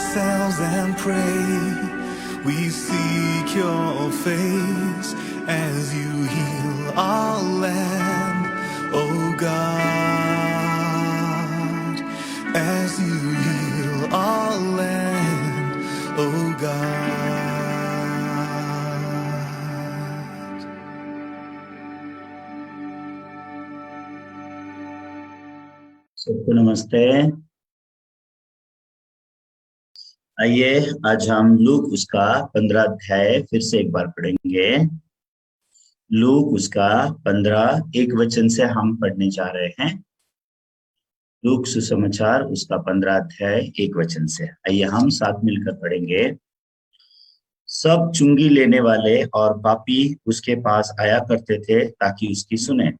ourselves and pray. We seek your face as you heal our land, oh God. As you heal our land, oh God. सबको नमस्ते। आइए आज हम look उसका 15 अध्याय फिर से एक बार पढ़ेंगे। लूक उसका 15 एक वचन से हम पढ़ने जा रहे हैं। लूक सुसमाचार उसका 15 अध्याय एक वचन से। आइए हम साथ मिलकर पढ़ेंगे। सब चुंगी लेने वाले और पापी उसके पास आया करते थे ताकि उसकी सुने,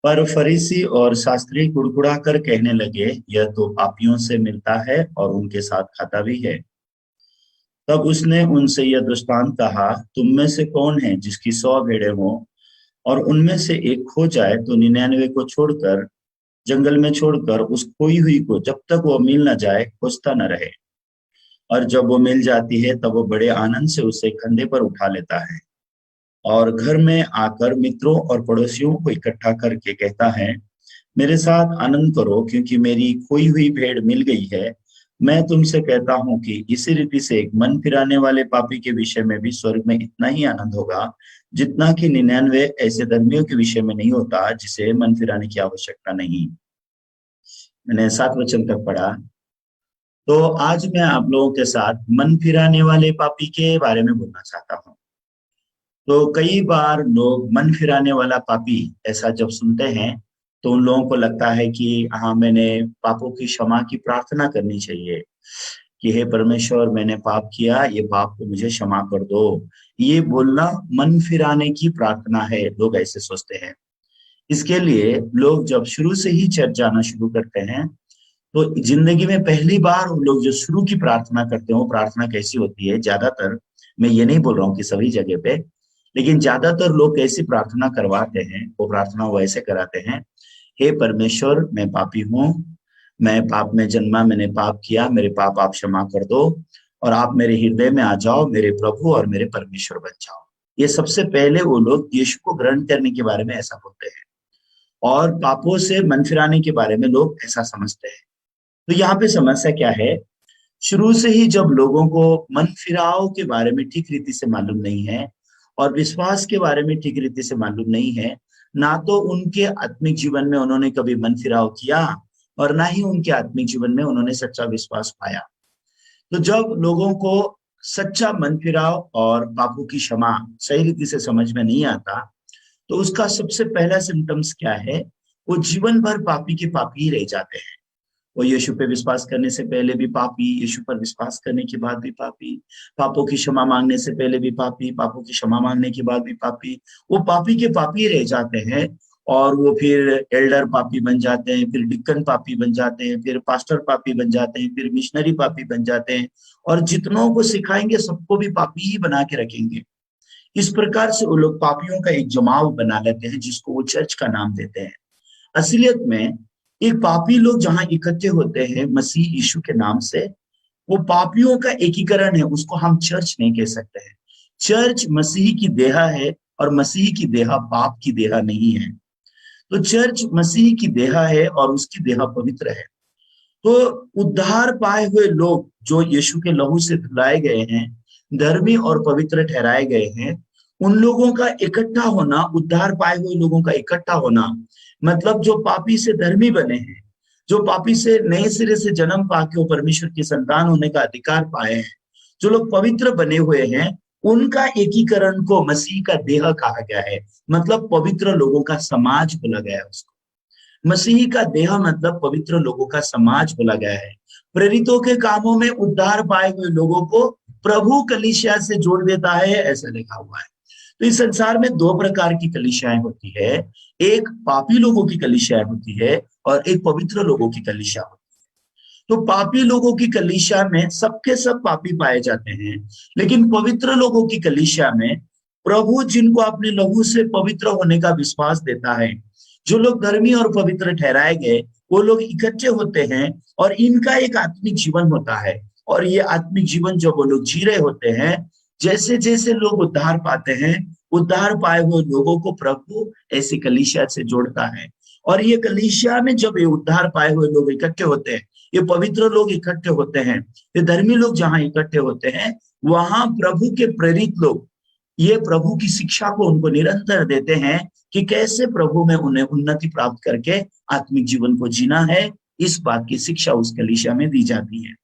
पर फरीसी और शास्त्री कुड़कुड़ा कर कहने लगे, यह तो पापियों से मिलता है और उनके साथ खाता भी है। तब उसने उनसे यह दृष्टांत कहा, तुम में से कौन है जिसकी 100 भेड़ें हों और उनमें से एक खो जाए तो 99 को छोड़कर जंगल में छोड़कर उस खोई हुई को जब तक वो मिल न जाए खोजता न रहे, और जब वो मिल जाती है तब वो बड़े आनंद से उसे कंधे पर उठा लेता है और घर में आकर मित्रों और पड़ोसियों को इकट्ठा करके कहता है, मेरे साथ आनंद करो क्योंकि मेरी खोई हुई भेड़ मिल गई है। मैं तुमसे कहता हूं कि इसी रीति से एक मन फिराने वाले पापी के विषय में भी स्वर्ग में इतना ही आनंद होगा जितना कि 99 ऐसे धर्मियों के विषय में नहीं होता जिसे मन फिराने की आवश्यकता नहीं। मैंने 7 वचन तक पढ़ा। तो आज मैं आप लोगों के साथ मन फिराने वाले पापी के बारे में बोलना चाहता हूँ। तो कई बार लोग मन फिराने वाला पापी ऐसा जब सुनते हैं तो उन लोगों को लगता है कि हाँ, मैंने पापों की क्षमा की प्रार्थना करनी चाहिए कि हे परमेश्वर, मैंने पाप किया, ये पाप को मुझे क्षमा कर दो। ये बोलना मन फिराने की प्रार्थना है, लोग ऐसे सोचते हैं। इसके लिए लोग जब शुरू से ही चर्च जाना शुरू करते हैं तो जिंदगी में पहली बार वो लोग जो शुरू की प्रार्थना करते हैं वो प्रार्थना कैसी होती है, ज्यादातर, मैं ये नहीं बोल रहा हूँ कि सभी जगह पे, लेकिन ज्यादातर लोग कैसी प्रार्थना करवाते हैं, वो प्रार्थना वो ऐसे कराते हैं, हे परमेश्वर, मैं पापी हूँ, मैं पाप में जन्मा, मैंने पाप किया, मेरे पाप आप क्षमा कर दो और आप मेरे हृदय में आ जाओ, मेरे प्रभु और मेरे परमेश्वर बन जाओ। ये सबसे पहले वो लोग यीशु को ग्रहण करने के बारे में ऐसा बोलते हैं और पापों से मन फिराने के बारे में लोग ऐसा समझते हैं। तो यहाँ पे समस्या क्या है, शुरू से ही जब लोगों को मन फिराव के बारे में ठीक रीति से मालूम नहीं है और विश्वास के बारे में ठीक रीति से मालूम नहीं है, ना तो उनके आत्मिक जीवन में उन्होंने कभी मन फिराव किया और ना ही उनके आत्मिक जीवन में उन्होंने सच्चा विश्वास पाया। तो जब लोगों को सच्चा मन फिराव और पापों की क्षमा सही रीति से समझ में नहीं आता तो उसका सबसे पहला सिम्टम्स क्या है, वो जीवन भर पापी के पापी ही रह जाते हैं। वो यीशु पे विश्वास करने से पहले भी पापी, यीशु पर विश्वास करने के बाद भी पापी, पापों की क्षमा मांगने से पहले भी पापी, पापों की क्षमा मांगने के बाद भी पापी। वो पापी के पापी रह जाते हैं और वो फिर एल्डर पापी बन जाते हैं, फिर डिक्कन पापी बन जाते हैं, फिर पास्टर पापी बन जाते हैं, फिर मिशनरी पापी बन जाते हैं और जितनों को सिखाएंगे सबको भी पापी ही बना के रखेंगे। इस प्रकार से वो लोग पापियों का एक जमाव बना लेते हैं जिसको वो चर्च का नाम देते हैं। असलियत में एक पापी लोग जहां इकट्ठे होते हैं मसीह यीशु के नाम से, वो पापियों का एकीकरण है, उसको हम चर्च नहीं कह सकते हैं। चर्च मसीह की देह है और मसीह की देह पाप की देह नहीं है। तो चर्च मसीह की देह है और उसकी देह पवित्र है। तो उद्धार पाए हुए लोग जो यीशु के लहू से धुलाए गए हैं, धर्मी और पवित्र ठहराए गए हैं, उन लोगों का इकट्ठा होना, उद्धार पाए हुए लोगों का इकट्ठा होना, मतलब जो पापी से धर्मी बने हैं, जो पापी से नए सिरे से जन्म पाके वो परमेश्वर की संतान होने का अधिकार पाए हैं, जो लोग पवित्र बने हुए हैं, उनका एकीकरण को मसीह का देह कहा गया है। मतलब पवित्र लोगों का समाज बोला गया है उसको। मसीह का देह मतलब पवित्र लोगों का समाज बोला गया है। प्रेरितों के कामों में उद्धार पाए हुए लोगों को प्रभु कलीसिया से जोड़ देता है, ऐसा लिखा हुआ है। तो इस संसार में 2 प्रकार की कलीसियाएं होती है, एक पापी लोगों की कलीसिया होती है और एक पवित्र लोगों की कलीसिया होती है। तो पापी लोगों की कलीसिया में सबके सब पापी पाए जाते हैं, लेकिन पवित्र लोगों की कलीसिया में प्रभु जिनको अपने लहू से पवित्र होने का विश्वास देता है, जो लोग धर्मी और पवित्र ठहराए गए, वो लोग इकट्ठे होते हैं और इनका एक आत्मिक जीवन होता है। और ये आत्मिक जीवन जो वो लोग जी रहे होते हैं, जैसे जैसे लोग उद्धार पाते हैं, उद्धार पाए हुए लोगों को प्रभु ऐसी कलीसिया से जोड़ता है। और ये कलीसिया में जब ये उद्धार पाए हुए लोग इकट्ठे होते हैं, ये पवित्र लोग इकट्ठे होते हैं, ये धर्मी लोग जहां इकट्ठे होते हैं, वहां प्रभु के प्रेरित लोग ये प्रभु की शिक्षा को उनको निरंतर देते हैं कि कैसे प्रभु में उन्हें उन्नति प्राप्त करके आत्मिक जीवन को जीना है। इस बात की शिक्षा उस कलीसिया में दी जाती है।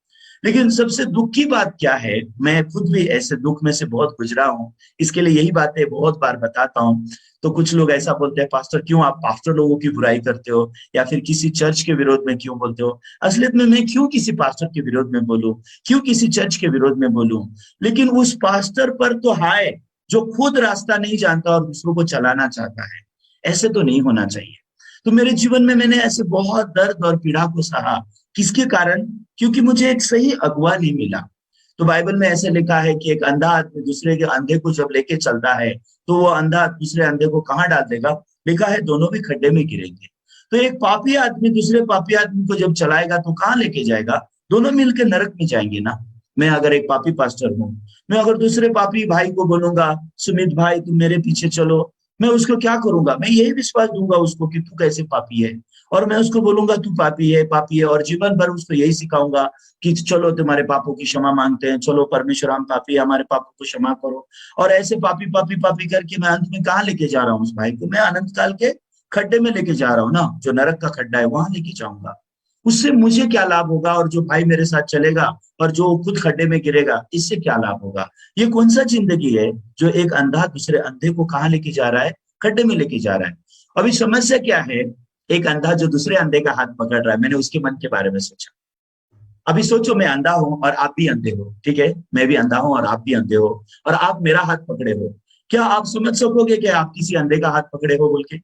लेकिन सबसे दुख की बात क्या है, मैं खुद भी ऐसे दुख में से बहुत गुजरा हूं, इसके लिए यही बातें बहुत बार बताता हूं। तो कुछ लोग ऐसा बोलते हैं, पास्टर क्यों आप पास्टर लोगों की बुराई करते हो, या फिर किसी चर्च के विरोध में क्यों बोलते हो। असलियत में मैं क्यों किसी पास्टर के विरोध में बोलूं, क्यों किसी चर्च के विरोध में बोलूं, लेकिन उस पास्टर पर तो हाय जो खुद रास्ता नहीं जानता और दूसरों को चलाना चाहता है। ऐसे तो नहीं होना चाहिए। तो मेरे जीवन में मैंने ऐसे बहुत दर्द और पीड़ा को सहा। किसके कारण? क्योंकि मुझे एक सही अगुवा नहीं मिला। तो बाइबल में ऐसे लिखा है कि एक अंधा आदमी दूसरे के अंधे को जब लेके चलता है, तो वो अंधा दूसरे अंधे को कहाँ डाल देगा? लिखा है दोनों भी खड्डे में गिरेंगे। तो एक पापी आदमी दूसरे पापी आदमी को जब चलाएगा तो कहाँ लेके जाएगा? दोनों मिलकर नरक में जाएंगे ना। मैं अगर एक पापी पास्टर हूँ, मैं अगर दूसरे पापी भाई को बोलूंगा सुमित भाई तुम मेरे पीछे चलो, मैं उसको क्या करूंगा? मैं यही विश्वास दूंगा उसको कि तू कैसे पापी है, और मैं उसको बोलूंगा तू पापी है पापी है, और जीवन भर उसको यही सिखाऊंगा कि चलो तुम्हारे पापों की क्षमा मांगते हैं, चलो परमेश्वर हम पापी है, हमारे पापों को क्षमा करो। और ऐसे पापी पापी पापी करके मैं अंत में कहाँ लेके जा रहा हूँ उस भाई को? मैं अनंत काल के खड्डे में लेके जा रहा हूँ ना, जो नरक का खड्डा है वहां लेके जाऊंगा। उससे मुझे क्या लाभ होगा? और जो भाई मेरे साथ चलेगा और जो खुद खड्डे में गिरेगा, इससे क्या लाभ होगा? ये कौन सा जिंदगी है जो एक अंधा दूसरे अंधे को कहाँ लेके जा रहा है? खड्डे में लेके जा रहा है। अभी समस्या क्या है? एक अंधा जो दूसरे अंधे का हाथ पकड़ रहा है, मैंने उसके मन के बारे में सोचा। अभी सोचो मैं अंधा हूं और आप भी अंधे हो, ठीक है, मैं भी अंधा हूं और आप भी अंधे हो, और आप मेरा हाथ पकड़े हो। क्या आप समझ सकोगे कि आप किसी अंधे का हाथ पकड़े हो बोल के?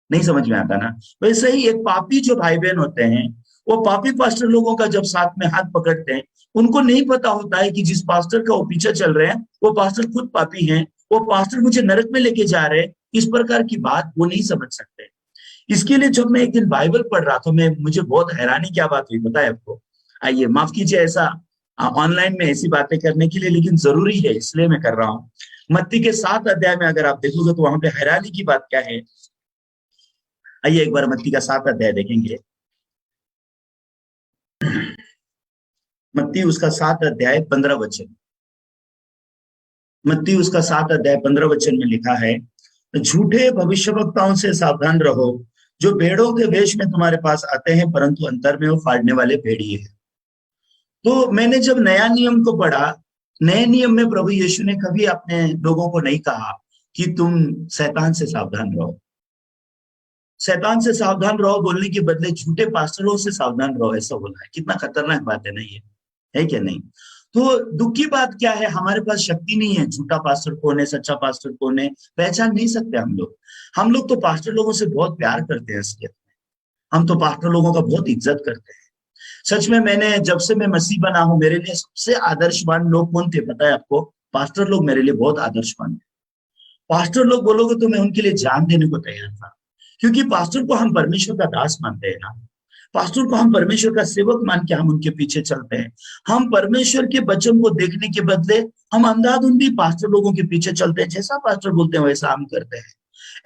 नहीं समझ में आता ना। वैसे ही एक पापी जो भाई बहन होते हैं, वो पापी पास्टर लोगों का जब साथ में हाथ पकड़ते हैं, उनको नहीं पता होता है कि जिस पास्टर का वो पीछे चल रहे हैं वो पास्टर खुद पापी हैं, वो पास्टर मुझे नरक में लेके जा रहे हैं। इस प्रकार की बात वो नहीं समझ सकते। इसके लिए जब मैं एक दिन बाइबल पढ़ रहा था, मुझे बहुत हैरानी क्या बात हुई पता है आपको? आइए, माफ कीजिए ऐसा ऑनलाइन में ऐसी बातें करने के लिए, लेकिन जरूरी है इसलिए मैं कर रहा हूँ। मत्ती के 7 अध्याय में अगर आप देखोगे तो वहां पे हैरानी की बात क्या है। आइए एक बार मत्ती का 7 अध्याय देखेंगे। मत्ती उसका 7 अध्याय 15 वचन। मत्ती उसका 7 अध्याय 15 वचन में लिखा है, झूठे भविष्यवक्ताओं से सावधान रहो, जो भेड़ों के वेश में तुम्हारे पास आते हैं, परंतु अंतर में वो फाड़ने वाले भेड़िए हैं। तो मैंने जब नया नियम को पढ़ा, नए नियम में प्रभु यीशु ने कभी अपने लोगों को नहीं कहा कि तुम शैतान से सावधान रहो। शैतान से सावधान रहो बोलने के बदले झूठे पास्टरों से सावधान रहो ऐसा बोला है। कितना खतरनाक बात है ना ये, है क्या नहीं? तो दुख की बात क्या है, हमारे पास शक्ति नहीं है झूठा पास्टर कौन है सच्चा पास्टर कौन है पहचान नहीं सकते हम लोग। हम लोग तो पास्टर लोगों से बहुत प्यार करते हैं, असलियत में हम तो पास्टर लोगों का बहुत इज्जत करते हैं। सच में मैंने जब से मैं मसीह बना हूं, मेरे लिए सबसे आदर्शवान लोग कौन थे पता है आपको? पास्टर लोग मेरे लिए बहुत आदर्शवान थे। पास्टर लोग बोलोगे तो मैं उनके लिए जान देने को तैयार था, क्योंकि पास्टर को हम परमेश्वर का दास मानते हैं ना। पास्टर को हम परमेश्वर का सेवक मान के हम उनके पीछे चलते हैं। हम परमेश्वर के वचन को देखने के बदले हम अंधाधुंधी पास्टर लोगों के पीछे चलते हैं, जैसा पास्टर बोलते हैं वैसा हम करते हैं।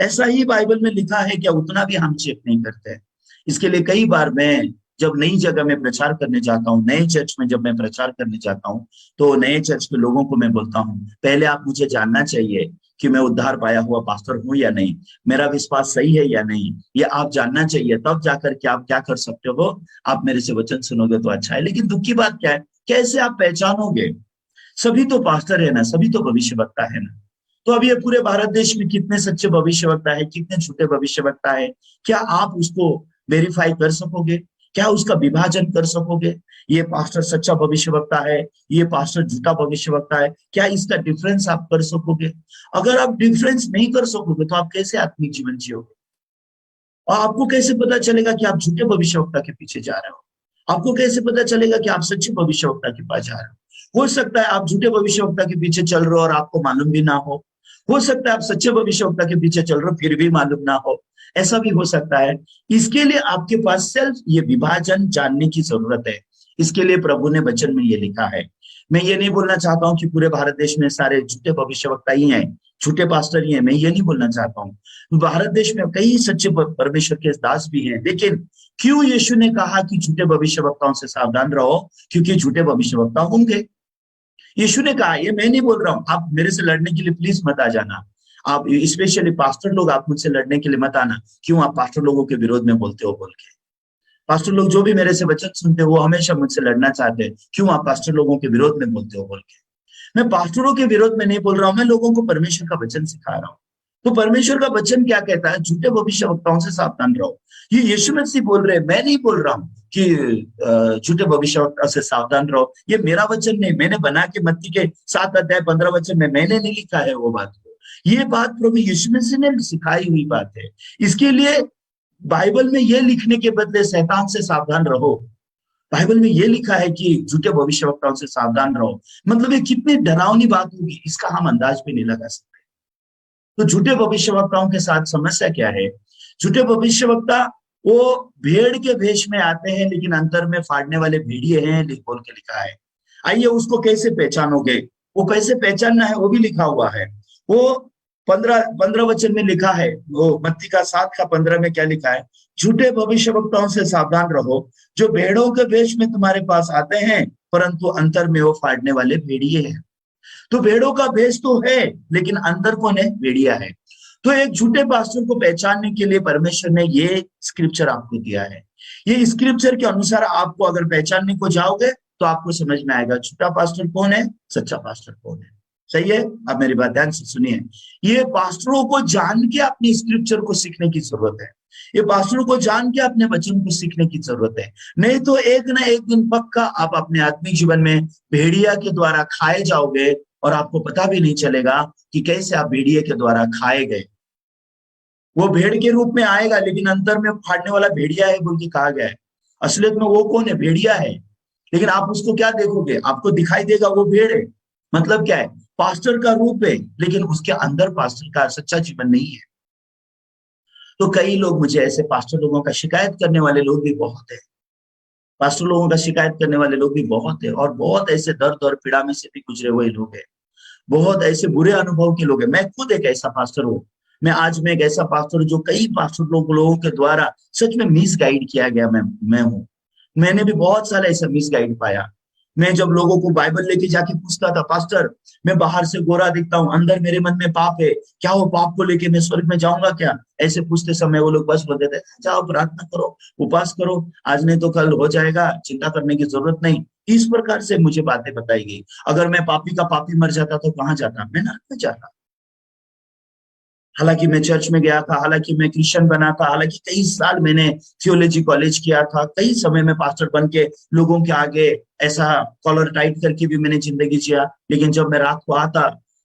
ऐसा ही बाइबल में लिखा है, क्या उतना भी हम चेक नहीं करते हैं। इसके लिए कई बार मैं जब नई जगह में प्रचार करने जाता हूँ, नए चर्च में जब मैं प्रचार करने जाता हूँ, तो नए चर्च के लोगों को मैं बोलता हूँ, पहले आप मुझे जानना चाहिए कि मैं उद्धार पाया हुआ पास्टर हूं या नहीं, मेरा विश्वास सही है या नहीं, ये आप जानना चाहिए, तब जाकर के आप क्या कर सकते हो, आप मेरे से वचन सुनोगे तो अच्छा है। लेकिन दुख की बात क्या है, कैसे आप पहचानोगे? सभी तो पास्टर है ना, सभी तो भविष्यवक्ता है ना। तो अब ये पूरे भारत देश में कितने सच्चे भविष्यवक्ता है, कितने झूठे भविष्यवक्ता है, क्या आप उसको वेरीफाई कर सकोगे? क्या उसका विभाजन कर सकोगे? ये पास्टर सच्चा भविष्यवक्ता है, ये पास्टर झूठा भविष्यवक्ता है, क्या इसका डिफरेंस आप कर सकोगे? अगर आप डिफरेंस नहीं कर सकोगे तो आप कैसे आत्मिक जीवन जियोगे? और आपको कैसे पता चलेगा कि आप झूठे भविष्यवक्ता के पीछे जा रहे हो? आपको कैसे पता चलेगा कि आप सच्चे भविष्यवक्ता के पास जा रहे हो? सकता है आप झूठे भविष्यवक्ता के पीछे चल रहे हो और आपको मालूम भी ना हो सकता है आप सच्चे भविष्यवक्ता के पीछे चल रहे हो फिर भी मालूम ना हो, ऐसा भी हो सकता है। इसके लिए आपके पास सेल्फ ये विभाजन जानने की जरूरत है। इसके लिए प्रभु ने वचन में ये लिखा है। मैं ये नहीं बोलना चाहता हूं कि पूरे भारत देश में सारे झूठे भविष्यवक्ता ही हैं, झूठे पास्टर ही हैं, मैं ये नहीं बोलना चाहता हूँ। भारत देश में कई सच्चे परमेश्वर के दास भी हैं, लेकिन क्यों यीशु ने कहा कि झूठे भविष्यवक्ताओं से सावधान रहो? क्योंकि झूठे भविष्यवक्ता होंगे। यीशु ने कहा, ये मैं नहीं बोल रहा हूं, आप मेरे से लड़ने के लिए प्लीज मत आ जाना। आप स्पेशली पास्टर लोग, आप मुझसे लड़ने के लिए मत आना। क्यों आप पास्टर लोगों के विरोध में बोलते हो बोल के? पास्टर लोग जो भी मेरे से वचन सुनते हो वो हमेशा मुझसे लड़ना चाहते हैं। क्यों आप पास्टर लोगों के विरोध में बोलते हो बोल के? मैं पास्टरों के विरोध में नहीं बोल रहा हूं, मैं लोगों को परमेश्वर का वचन सिखा रहा हूं। तो परमेश्वर का वचन क्या कहता है? झूठे भविष्यवक्ताओं से सावधान रहो। ये यीशु मसीह बोल रहे हैं, मैं नहीं बोल रहा हूं कि झूठे भविष्यवक्ता से सावधान रहो। ये मेरा वचन नहीं, मैंने बना के मत्ती के 7 अध्याय 15 वचन में मैंने नहीं लिखा है वो बात को। ये बात प्रभु यीशु मसीह ने सिखाई हुई बात है। इसके लिए बाइबल में ये लिखने के बदले शैतान से सावधान रहो, बाइबल में ये लिखा है कि झूठे भविष्यवक्ताओं से सावधान रहो, मतलब ये कितनी डरावनी बात होगी इसका हम अंदाज भी नहीं लगा सकते। तो झूठे भविष्यवक्ताओं के साथ समस्या क्या है? झूठे भविष्यवक्ता वो भेड़ के भेष में आते हैं, लेकिन अंतर में फाड़ने वाले भेड़िए हैं बोल के लिखा है। आइए उसको कैसे पहचानोगे? वो कैसे पहचानना है वो भी लिखा हुआ है। वो 15 वचन में लिखा है, वो मत्ती का 7 का 15 में क्या लिखा है? झूठे भविष्यवक्ताओं से सावधान रहो, जो भेड़ों के भेष में तुम्हारे पास आते हैं, परंतु अंतर में वो फाड़ने वाले भेड़िए हैं। तो भेड़ों का भेष तो है, लेकिन अंदर कौन है? भेड़िया है। तो एक झूठे पास्टर को पहचानने के लिए परमेश्वर ने ये स्क्रिप्चर आपको दिया है। ये स्क्रिप्चर के अनुसार आपको अगर पहचानने को जाओगे तो आपको समझ में आएगा झूठा पास्टर कौन है, सच्चा पास्टर कौन है। सही है? आप मेरी बात ध्यान से सुनिए। ये पास्टरों को जान के अपनी स्क्रिप्चर को सीखने की जरूरत है। ये पास्टरों को जान के अपने वचन को सीखने की जरूरत है। नहीं तो एक ना एक दिन पक्का आप अपने आत्मिक जीवन में भेड़िया के द्वारा खाए जाओगे और आपको पता भी नहीं चलेगा कि कैसे आप भेड़िए के द्वारा खाए गए। वो भेड़ के रूप में आएगा, लेकिन अंतर में फाड़ने वाला भेड़िया है बोल के कहा गया है। असलियत में वो कौन है? भेड़िया है। लेकिन आप उसको क्या देखोगे? आपको दिखाई देगा वो भेड़ है। मतलब क्या है? पास्टर का रूप है, लेकिन उसके अंदर पास्टर का सच्चा जीवन नहीं है। तो कई लोग मुझे ऐसे पास्टर लोगों का शिकायत करने वाले लोग भी बहुत है, पास्टर लोगों का शिकायत करने वाले लोग भी बहुत है, और बहुत ऐसे दर्द और पीड़ा में से भी गुजरे हुए लोग हैं, बहुत ऐसे बुरे अनुभव के लोग हैं। मैं खुद एक ऐसा पास्टर हूँ। मैं एक ऐसा पास्टर हूँ जो कई पास्टर लोगों के द्वारा सच में मिस गाइड किया गया मैं हूँ। मैंने भी बहुत सारा ऐसा मिस गाइड पाया। मैं जब लोगों को बाइबल लेके जाके पूछता था, पास्टर मैं बाहर से गोरा दिखता हूँ, अंदर मेरे मन में पाप है, क्या वो पाप को लेके मैं स्वर्ग में जाऊंगा क्या? ऐसे पूछते समय वो लोग बस बोलते थे, जाओ प्रार्थना करो, उपास करो, आज नहीं तो कल हो जाएगा, चिंता करने की जरूरत नहीं। इस प्रकार से मुझे बातें बताई गई। अगर मैं पापी का पापी मर जाता तो कहाँ जाता? मैं नरक में जाता। हालांकि मैं चर्च में गया था, हालांकि मैं क्रिश्चियन बना था, हालांकि कई साल मैंने थियोलॉजी कॉलेज किया था, कई समय में पास्टर बन के लोगों के आगे ऐसा कॉलर टाइट करके भी मैंने जिंदगी जिया। लेकिन जब मैं रात को आता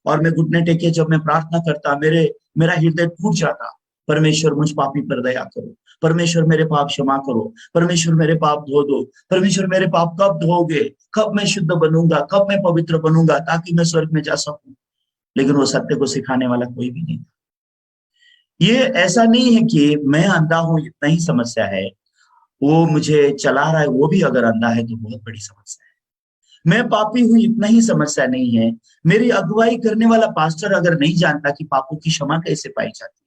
और मैं घुटने टेके जब मैं प्रार्थना करता, मेरा हृदय टूट जाता। परमेश्वर मुझ पापी पर दया करो, परमेश्वर मेरे पाप क्षमा करो, परमेश्वर मेरे पाप धो दो, परमेश्वर मेरे पाप कब धोगे, कब मैं शुद्ध बनूंगा, कब मैं पवित्र बनूंगा ताकि मैं स्वर्ग में जा सकूं। लेकिन वो सत्य को सिखाने वाला कोई भी नहीं। ये ऐसा नहीं है कि मैं अंधा हूं इतना ही समस्या है, वो मुझे चला रहा है वो भी अगर अंधा है तो बहुत बड़ी समस्या है। मैं पापी हूं इतना ही समस्या नहीं है, मेरी अगुवाई करने वाला पास्टर अगर नहीं जानता कि पापों की क्षमा कैसे पाई जाती है,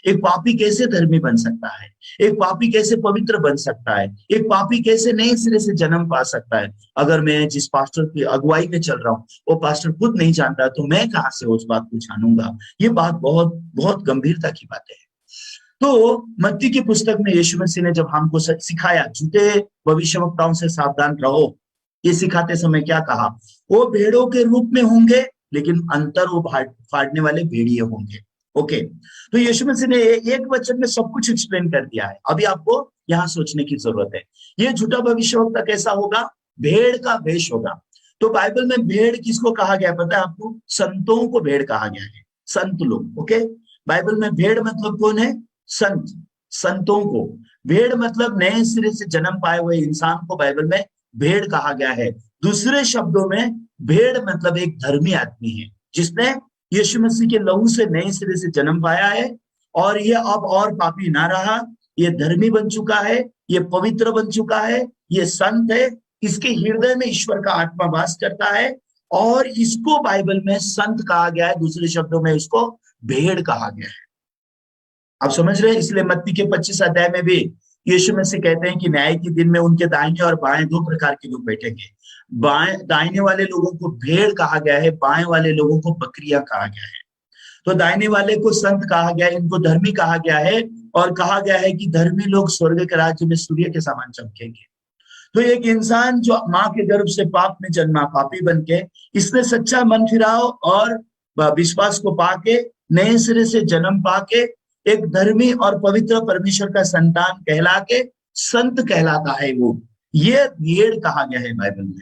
एक पापी कैसे धर्मी बन सकता है, एक पापी कैसे पवित्र बन सकता है, एक पापी कैसे नए सिरे से जन्म पा सकता है, अगर मैं जिस पास्टर की अगुवाई में चल रहा हूँ वो पास्टर खुद नहीं जानता तो मैं कहाँ से उस बात को जानूंगा? ये बात बहुत बहुत गंभीरता की बात है। तो मत्ती की पुस्तक में यीशु मसीह ने जब हमको सिखाया झूठे भविष्यवक्ताओं से सावधान रहो, ये सिखाते समय क्या कहा? वो भेड़ों के रूप में होंगे, लेकिन अंतर वो फाड़ने वाले भेड़िए होंगे। ओके, तो यीशु मसीह ने एक वचन में सब कुछ एक्सप्लेन कर दिया है। अभी आपको यहाँ सोचने की जरूरत है, ये झूठा भविष्यवक्ता कैसा होगा? भेड़ का भेष होगा। तो बाइबल में भेड़ किसको कहा गया पता है आपको? संतों को भेड़ कहा गया है, संत लोग। ओके, बाइबल में भेड़ मतलब कौन है? संत, संतों को। भेड़ मतलब नए सिरे से जन्म पाए हुए इंसान को बाइबल में भेड़ कहा गया है। दूसरे शब्दों में भेड़ मतलब एक धर्मी आदमी है जिसने यीशु मसीह के लहू से नए सिरे से जन्म पाया है, और ये अब और पापी ना रहा, ये धर्मी बन चुका है, ये पवित्र बन चुका है, ये संत है। इसके हृदय में ईश्वर का आत्मा वास करता है, और इसको बाइबल में संत कहा गया है, दूसरे शब्दों में इसको भेड़ कहा गया है। आप समझ रहे हैं? इसलिए मत्ती के 25 अध्याय में भी यीशु मसीह कहते हैं कि न्याय के दिन में उनके दाहिने और बाएं दो प्रकार के लोग बैठेंगे। बाएं दाहिने वाले लोगों को भेड़ कहा गया है, बाएं वाले लोगों को बकरियां कहा गया है। तो दाहिने वाले को संत कहा गया है, इनको धर्मी कहा गया है, और कहा गया है कि धर्मी लोग स्वर्ग के राज्य में सूर्य के समान चमकेंगे। तो एक इंसान जो माँ के गर्भ से पाप में जन्मा, पापी बन के, इसने सच्चा मन फिराव और विश्वास को पाके, नए सिरे से जन्म पाके, एक धर्मी और पवित्र परमेश्वर का संतान कहला के संत कहलाता है वो। ये भेड़ कहा गया है बाइबल में।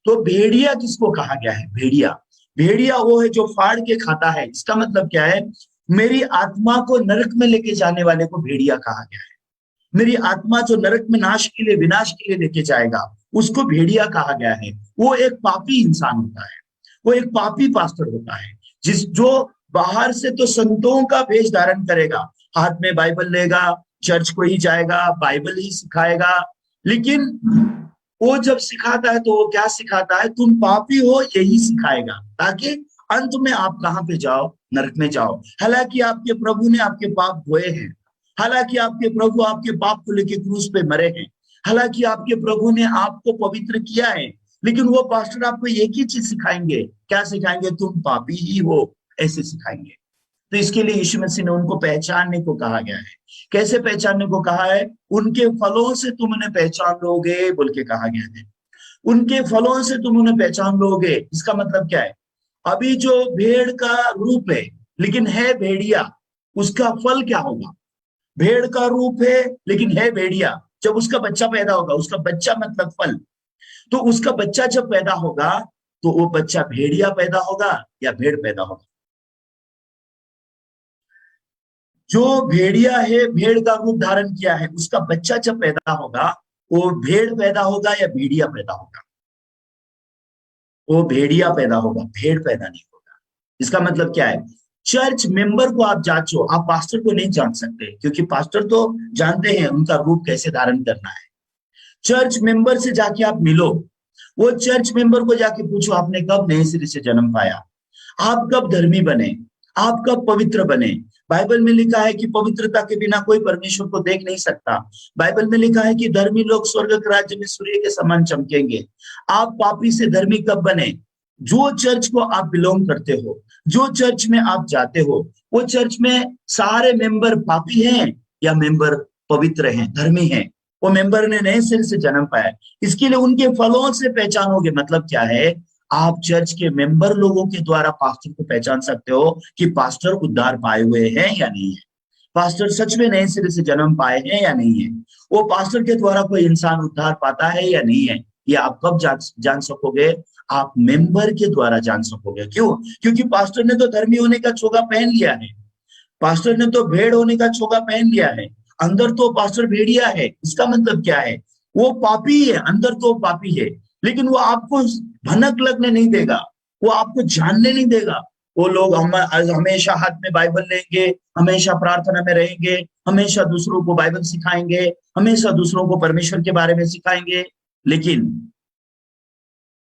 तो भेड़िया किसको कहा गया है? भेड़िया, भेड़िया वो है जो फाड़ के खाता है। इसका मतलब क्या है? मेरी आत्मा को नरक में लेके जाने वाले को भेड़िया कहा गया है। मेरी आत्मा जो नरक में नाश के लिए, विनाश के लिए लेके जाएगा, उसको भेड़िया कहा गया है। वो एक पापी इंसान होता है, वो एक पापी पास्टर होता है, जो बाहर से तो संतों का भेष धारण करेगा, हाथ में बाइबल लेगा, चर्च को ही जाएगा, बाइबल ही सिखाएगा, लेकिन वो जब सिखाता है तो वो क्या सिखाता है? तुम पापी हो, यही सिखाएगा, ताकि अंत में आप कहां पे जाओ? नरक में जाओ। हालांकि आपके प्रभु ने आपके पाप धोए हैं, हालांकि आपके प्रभु आपके पाप को लेके क्रूस पे मरे हैं, हालांकि आपके प्रभु ने आपको पवित्र किया है, लेकिन वो पास्टर आपको एक ही चीज सिखाएंगे। क्या सिखाएंगे? तुम पापी ही हो, ऐसे सिखाएंगे। तो इसके लिए यीशु मसीह ने उनको पहचानने को कहा गया है। कैसे पहचानने को कहा है? उनके फलों से तुम उन्हें पहचान लोगे बोल के कहा गया है। उनके फलों से तुम उन्हें पहचान लोगे। इसका मतलब क्या है? अभी जो भेड़ का रूप है लेकिन है भेड़िया, उसका फल क्या होगा? भेड़ का रूप है लेकिन है भेड़िया। जब उसका बच्चा पैदा होगा, उसका बच्चा मतलब फल, तो उसका बच्चा जब पैदा होगा तो वो बच्चा भेड़िया पैदा होगा या भेड़ पैदा होगा? जो भेड़िया है, भेड़ का रूप धारण किया है, उसका बच्चा जब पैदा होगा वो भेड़ पैदा होगा या भेड़िया पैदा होगा? वो भेड़िया पैदा होगा, भेड़ पैदा नहीं होगा। इसका मतलब क्या है? चर्च मेंबर को आप जांचो, आप पास्टर को नहीं जान सकते, क्योंकि पास्टर तो जानते हैं उनका रूप कैसे धारण करना है। चर्च मेंबर से जाके आप मिलो, वो चर्च मेंबर को जाके पूछो, आपने कब नए सिरे से जन्म पाया? आप कब धर्मी बने? आप कब पवित्र बने? बाइबल में लिखा है कि पवित्रता के बिना कोई परमेश्वर को देख नहीं सकता। बाइबल में लिखा है कि धर्मी लोग स्वर्ग के राज्य में सूर्य के समान चमकेंगे। आप पापी से धर्मी कब बने? जो चर्च को आप बिलोंग करते हो, जो चर्च में आप जाते हो, वो चर्च में सारे मेंबर पापी हैं या मेंबर पवित्र हैं, धर्मी हैं? वो मेंबर ने नए सिर से जन्म पाया। इसके लिए उनके फलों से पहचानोगे। मतलब क्या है? आप चर्च के मेंबर लोगों के द्वारा पास्टर को पहचान सकते हो कि पास्टर उद्धार पाए हुए हैं या नहीं है, पास्टर सच में नए सिरे से जन्म पाए हैं या नहीं है, वो पास्टर के द्वारा कोई इंसान उद्धार पाता है या नहीं है। ये आप कब जान सकोगे? आप मेंबर के द्वारा जान सकोगे। क्यों? क्योंकि पास्टर ने तो धर्मी होने का चोगा पहन लिया है, पास्टर ने तो भेड़ होने का चोगा पहन लिया है, अंदर तो पास्टर भेड़िया है। इसका मतलब क्या है? वो पापी है, अंदर तो पापी है, लेकिन वो आपको भनक लगने नहीं देगा, वो आपको जानने नहीं देगा। वो लोग हमेशा हाथ में बाइबल लेंगे, हमेशा प्रार्थना में रहेंगे, हमेशा दूसरों को बाइबल सिखाएंगे, हमेशा दूसरों को परमेश्वर के बारे में सिखाएंगे, लेकिन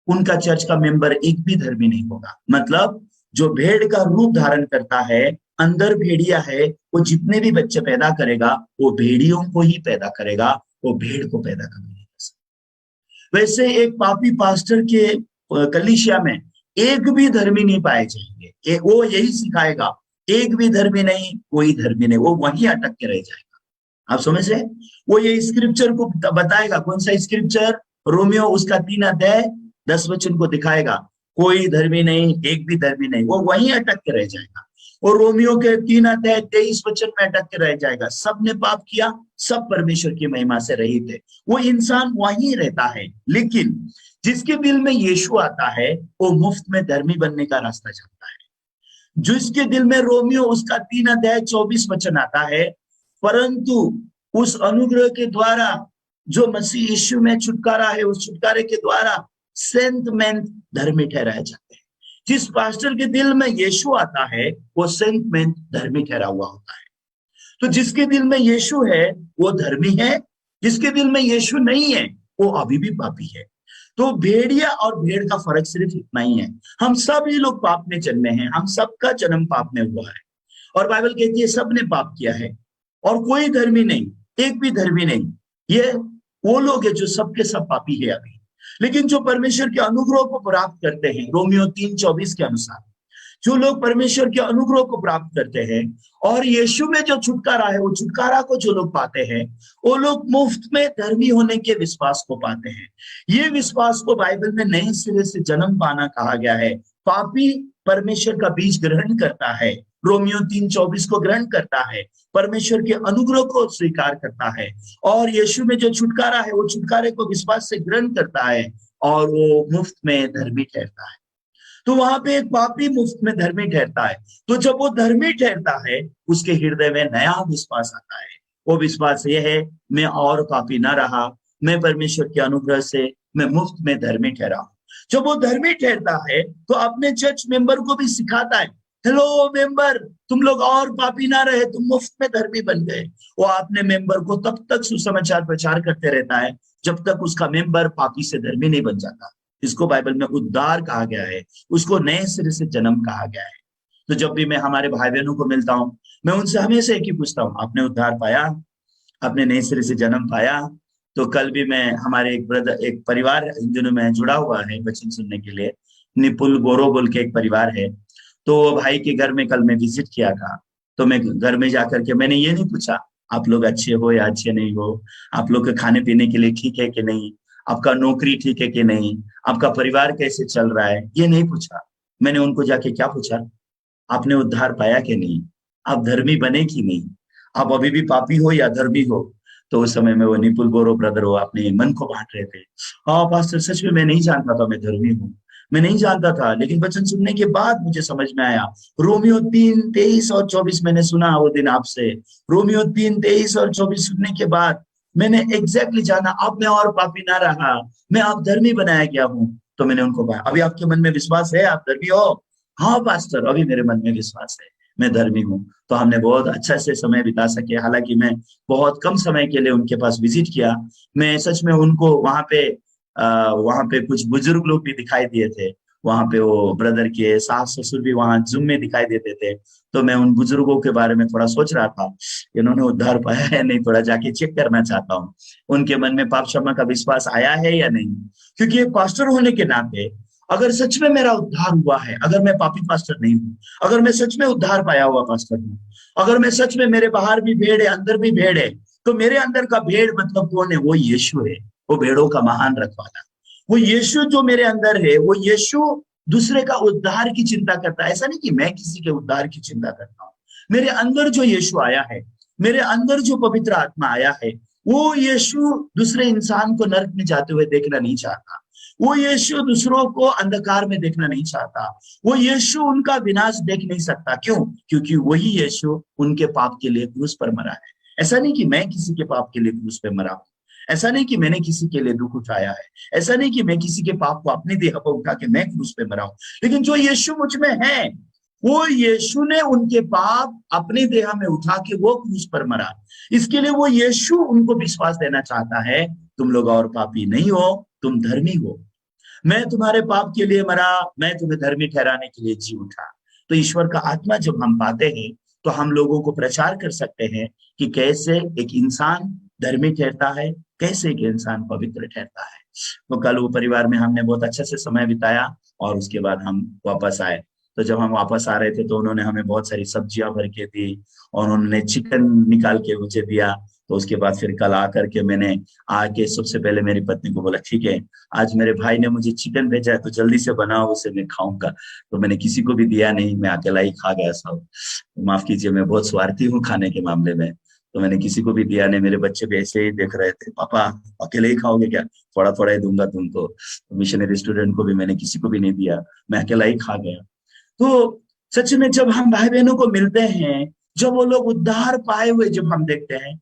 उनका चर्च का मेंबर एक भी धर्मी नहीं होगा। मतलब जो भेड़ का रूप धारण करता है, अंदर भेड़िया है, वो जितने भी बच्चे पैदा करेगा वो भेड़ियों को ही पैदा करेगा, वो भेड़ को पैदा करेगा। वैसे एक पापी पास्टर के कलीसिया में एक भी धर्मी नहीं पाए जाएंगे। वो यही सिखाएगा, एक भी धर्मी नहीं, कोई धर्मी नहीं, वो वहीं अटक के रह जाएगा। आप समझ रहे? वो ये स्क्रिप्चर को बताएगा। कौन सा स्क्रिप्चर? रोमियो उसका 3 अध्याय 10 वचन को दिखाएगा। कोई धर्मी नहीं, एक भी धर्मी नहीं, वो वहीं अटक के रह जाएगा। और रोमियो के 3 अध्याय 23 वचन में अटक के रह जाएगा। सबने पाप किया, सब परमेश्वर की महिमा से रहित है। वो इंसान वहीं रहता है। लेकिन जिसके दिल में यीशु आता है वो मुफ्त में धर्मी बनने का रास्ता जानता है। जिसके दिल में रोमियो उसका 3 अध्याय 24 वचन आता है, परंतु उस अनुग्रह के द्वारा जो मसीह यीशु में छुटकारा है, उस छुटकारे के द्वारा सेंत मेंत धर्मी ठहराए जाते हैं। जिस पास्टर के दिल में यीशु आता है वो सेंत मेंत धर्मी ठहरा हुआ होता है। तो जिसके दिल में यीशु है वो धर्मी है, जिसके दिल में यीशु नहीं है वो अभी भी पापी है। तो भेड़िया और भेड़ का फर्क सिर्फ इतना ही है, हम सब ही लोग पाप में जन्मे हैं, हम सबका जन्म पाप में हुआ है। और बाइबल कहती है सबने पाप किया है और कोई धर्मी नहीं, एक भी धर्मी नहीं। ये वो लोग हैं जो सबके सब पापी है अभी। लेकिन जो परमेश्वर के अनुग्रह को प्राप्त करते हैं, रोमियो 3:24 के अनुसार, जो लोग परमेश्वर के अनुग्रह को प्राप्त करते हैं और यीशु में जो छुटकारा है, वो छुटकारा को जो लोग पाते हैं, वो लोग मुफ्त में धर्मी होने के विश्वास को पाते हैं। ये विश्वास को बाइबल में नए सिरे से जन्म पाना कहा गया है। पापी परमेश्वर का बीज ग्रहण करता है, रोमियो 3:24 को ग्रहण करता है, परमेश्वर के अनुग्रह को स्वीकार करता है और यीशु में जो छुटकारा है, वो छुटकारे को विश्वास से ग्रहण करता है और वो मुफ्त में धर्मी ठहरता है। तो वहां पे एक पापी मुफ्त में धर्मी ठहरता है। तो जब वो धर्मी ठहरता है, उसके हृदय में नया विश्वास आता है। वो विश्वास ये है, मैं और पापी ना रहा, मैं परमेश्वर के अनुग्रह से मैं मुफ्त में धर्मी ठहरा हूं। जब वो धर्मी ठहरता है तो अपने चर्च मेंबर को भी सिखाता है, हेलो मेंबर, तुम लोग और पापी ना रहे, तुम मुफ्त में धर्मी बन गए। वो अपने मेंबर को तब तक सुसमाचार प्रचार करते रहता है जब तक उसका मेंबर पापी से धर्मी नहीं बन जाता। इसको बाइबल में उद्धार कहा गया है, उसको नए सिरे से जन्म कहा गया है। तो जब भी मैं हमारे भाई बहनों को मिलता हूँ, मैं उनसे हमेशा एक ही पूछता हूँ, आपने उद्धार पाया, आपने नए सिरे से जन्म पाया? तो कल भी मैं हमारे एक परिवार इन दिनों में जुड़ा हुआ है वचन सुनने के लिए, निपुल गोरो बोल के एक परिवार है। तो भाई के घर में कल मैं विजिट किया था। तो मैं घर में जाकर के मैंने ये नहीं पूछा आप लोग अच्छे हो या अच्छे नहीं हो, आप लोग के खाने पीने के लिए ठीक है कि नहीं, आपका नौकरी ठीक है कि नहीं, आपका परिवार कैसे चल रहा है, ये नहीं पूछा। मैंने उनको जाके क्या पूछा, आपने उद्धार पाया कि नहीं, आप धर्मी बने कि नहीं, आप अभी भी पापी हो या धर्मी हो? तो उस समय में वो निपुल गोरो ब्रदर हो अपने मन को बांट रहे थे। हाँ पास्टर, सच में मैं नहीं जानता था मैं धर्मी हूँ, मैं नहीं जानता था, लेकिन वचन सुनने के बाद मुझे समझ में आया। रोमियो 3:23 और 24 मैंने सुना वो दिन आपसे, रोमियो 3:23 और 24 सुनने के बाद मैंने एग्जैक्टली जाना, अब मैं और पापी ना रहा, मैं अब धर्मी बनाया गया हूँ। तो मैंने उनको कहा, अभी आपके मन में विश्वास है आप धर्मी हो? हाँ पास्टर, अभी मेरे मन में विश्वास है, मैं धर्मी हूँ। तो हमने बहुत अच्छा से समय बिता सके। हालांकि मैं बहुत कम समय के लिए उनके पास विजिट किया। मैं सच में उनको वहां पे कुछ बुजुर्ग लोग भी दिखाई दिए थे, वहां पे वो ब्रदर के सास ससुर भी वहां जूम में दिखाई देते थे। तो मैं उन बुजुर्गों के बारे में थोड़ा सोच रहा था, इन्होंने उद्धार पाया है नहीं, थोड़ा जाके चेक करना चाहता हूँ उनके मन में पाप क्षमा का विश्वास आया है या नहीं। क्योंकि एक पास्टर होने के नाते अगर सच में मेरा उद्धार हुआ है, अगर मैं पापी पास्टर नहीं हूँ, अगर मैं सच में उद्धार पाया हुआ पास्टर हूँ, अगर मैं सच में मेरे बाहर भी भेड़ है अंदर भी भेड़ है, तो मेरे अंदर का भेड़ मतलब कौन है? वो यीशु है, वो भेड़ों का महान रखवाला। वो यीशु जो मेरे अंदर है, वो यीशु दूसरे का उद्धार की चिंता करता है। ऐसा नहीं कि मैं किसी के उद्धार की चिंता करता हूँ। मेरे अंदर जो यीशु आया है, मेरे अंदर जो पवित्र आत्मा आया है, वो यीशु दूसरे इंसान को नरक में जाते हुए देखना नहीं चाहता। वो यीशु दूसरों को अंधकार में देखना नहीं चाहता। वो यीशु उनका विनाश देख नहीं सकता। क्यों? क्योंकि वही यीशु उनके पाप के लिए क्रूस पर मरा है। ऐसा नहीं कि मैं किसी के पाप के लिए क्रूस पर मरा हूं, ऐसा नहीं कि मैंने किसी के लिए दुख उठाया है, ऐसा नहीं कि मैं किसी के पाप को अपने देह पर उठा के मैं क्रूस पे मरा हूं, लेकिन जो यीशु मुझ में है, वो यीशु ने उनके पाप अपने देह में उठा के वो क्रूस पर मरा। इसके लिए वो यीशु उनको विश्वास देना चाहता है, तुम लोग और पापी नहीं हो, तुम धर्मी हो। मैं तुम्हारे पाप के लिए मरा, मैं तुम्हें धर्मी ठहराने के लिए जी उठा। तो ईश्वर का आत्मा जब हम पाते हैं तो हम लोगों को प्रचार कर सकते हैं कि कैसे एक इंसान धर्मी ठहरता है, कैसे एक इंसान पवित्र ठहरता है। तो कल वो परिवार में हमने बहुत अच्छे से समय बिताया और उसके बाद हम वापस आए। तो जब हम वापस आ रहे थे तो उन्होंने हमें बहुत सारी सब्जियां भर के दी और उन्होंने चिकन निकाल के मुझे दिया। तो उसके बाद फिर कल आकर के मैंने आके सबसे पहले मेरी पत्नी को बोला, ठीक है आज मेरे भाई ने मुझे चिकन भेजा है तो जल्दी से बनाओ, उसे मैं खाऊंगा। तो मैंने किसी को भी दिया नहीं, मैं अकेला ही खा गया सब। माफ कीजिए, मैं बहुत स्वार्थी हूँ खाने के मामले में। तो मैंने किसी को भी दिया नहीं। मेरे बच्चे भी ऐसे ही देख रहे थे, पापा अकेले ही खाओगे क्या, थोड़ा थोड़ा ही दूंगा तुमको। तो मिशनरी स्टूडेंट को भी मैंने किसी को भी नहीं दिया, मैं अकेला ही खा गया। तो सच में जब हम भाई बहनों को मिलते हैं, जब वो लोग उद्धार पाए हुए जब हम देखते हैं,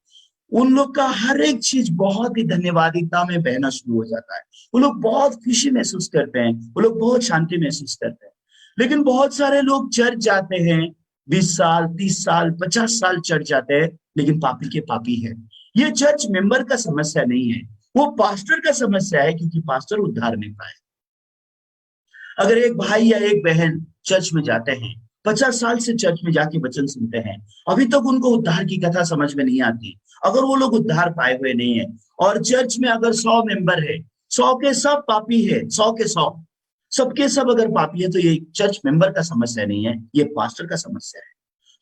उन लोग का हर एक चीज बहुत ही धन्यवादिता में बहना शुरू हो जाता है। वो लोग बहुत खुशी महसूस करते हैं, वो लोग बहुत शांति महसूस करते हैं। लेकिन बहुत सारे लोग चर्च जाते हैं, 20 साल 30 साल 50 साल चर्च जाते हैं, लेकिन पापी के पापी है। ये चर्च मेंबर का समस्या नहीं है, वो पास्टर का समस्या है, क्योंकि पास्टर उद्धार नहीं पाए। अगर एक भाई या एक बहन चर्च में जाते हैं, 50 साल से चर्च में जाके वचन सुनते हैं, अभी तक उनको उद्धार की कथा समझ में नहीं आती, अगर वो लोग उद्धार पाए हुए नहीं है, और चर्च में अगर 100 मेंबर है, 100 के सब पापी है, 100 के 100 सबके सब अगर पापी है, तो ये चर्च मेंबर का समस्या नहीं है, ये पास्टर का समस्या है।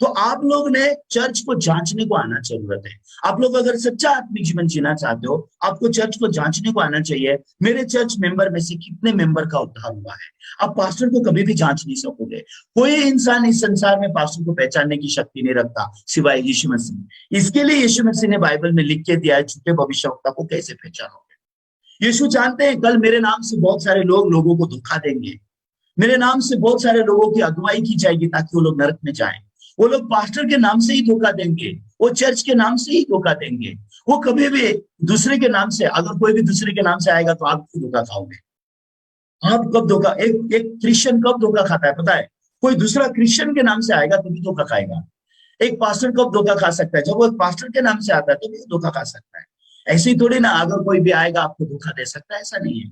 तो आप लोग ने चर्च को जांचने को आना जरूरत है। आप लोग अगर सच्चा आत्मिक जीवन जीना चाहते हो, आपको चर्च को जांचने को आना चाहिए, मेरे चर्च मेंबर में से कितने मेंबर का उद्धार हुआ है। आप पास्टर को कभी भी जांच नहीं सकोगे। कोई इंसान इस संसार में पास्टर को पहचानने की शक्ति नहीं रखता सिवाय यीशु मसीह। इसके लिए यीशु मसीह ने बाइबल में लिख के दिया है, झूठे भविष्यवक्ता को कैसे पहचानोगे। यीशु जानते हैं कल मेरे नाम से बहुत सारे लोग लोगों को धोखा देंगे, मेरे नाम से बहुत सारे लोगों की अगुवाई की जाएगी ताकि वो लोग नरक में जाएं। वो लोग पास्टर के नाम से ही धोखा देंगे, वो चर्च के नाम से ही धोखा देंगे। वो कभी भी दूसरे के नाम से, अगर कोई भी दूसरे के नाम से आएगा तो आप क्यों धोखा खाओगे। आप कब धोखा, एक क्रिश्चियन कब धोखा खाता है पता है? कोई दूसरा क्रिश्चियन के नाम से आएगा तो भी धोखा खाएगा। एक पास्टर कब धोखा खा सकता है? जब वो एक पास्टर के नाम से आता है तो भी धोखा खा सकता है। ऐसे ही थोड़ी ना अगर कोई भी आएगा आपको धोखा दे सकता है, ऐसा नहीं है।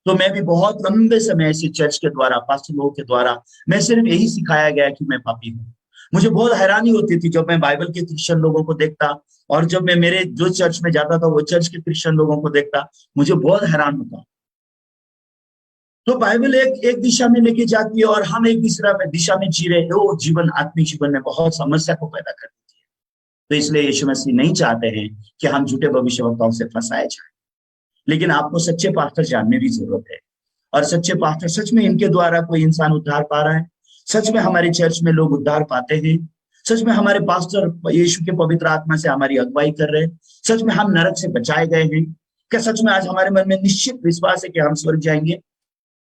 तो मैं भी बहुत लंबे समय से चर्च के द्वारा, पास्टर लोगों के द्वारा मैं सिर्फ यही सिखाया गया कि मैं पापी हूँ। मुझे बहुत हैरानी होती थी जब मैं बाइबल के क्रिश्चियन लोगों को देखता, और जब मैं मेरे जो चर्च में जाता था वो चर्च के क्रिश्चियन लोगों को देखता, मुझे बहुत हैरान होता। तो बाइबल एक एक दिशा में लेके जाती है और हम एक दूसरा में दिशा में जी रहे हैं, वो जीवन आत्मिक जीवन में बहुत समस्या को पैदा कर देती है। तो इसलिए यीशु मसीह नहीं चाहते हैं कि हम झूठे भविष्यवक्ताओं से फंसाए जाए। लेकिन आपको सच्चे पास्टर जानने की जरूरत है, और सच्चे पास्टर सच में इनके द्वारा कोई इंसान उद्धार पा रहा है। सच में हमारे चर्च में लोग उद्धार पाते हैं। सच में हमारे पास्टर यीशु के पवित्र आत्मा से हमारी अगुवाई कर रहे हैं। सच में हम नरक से बचाए गए हैं। क्या सच में आज हमारे मन में निश्चित विश्वास है कि हम स्वर्ग जाएंगे?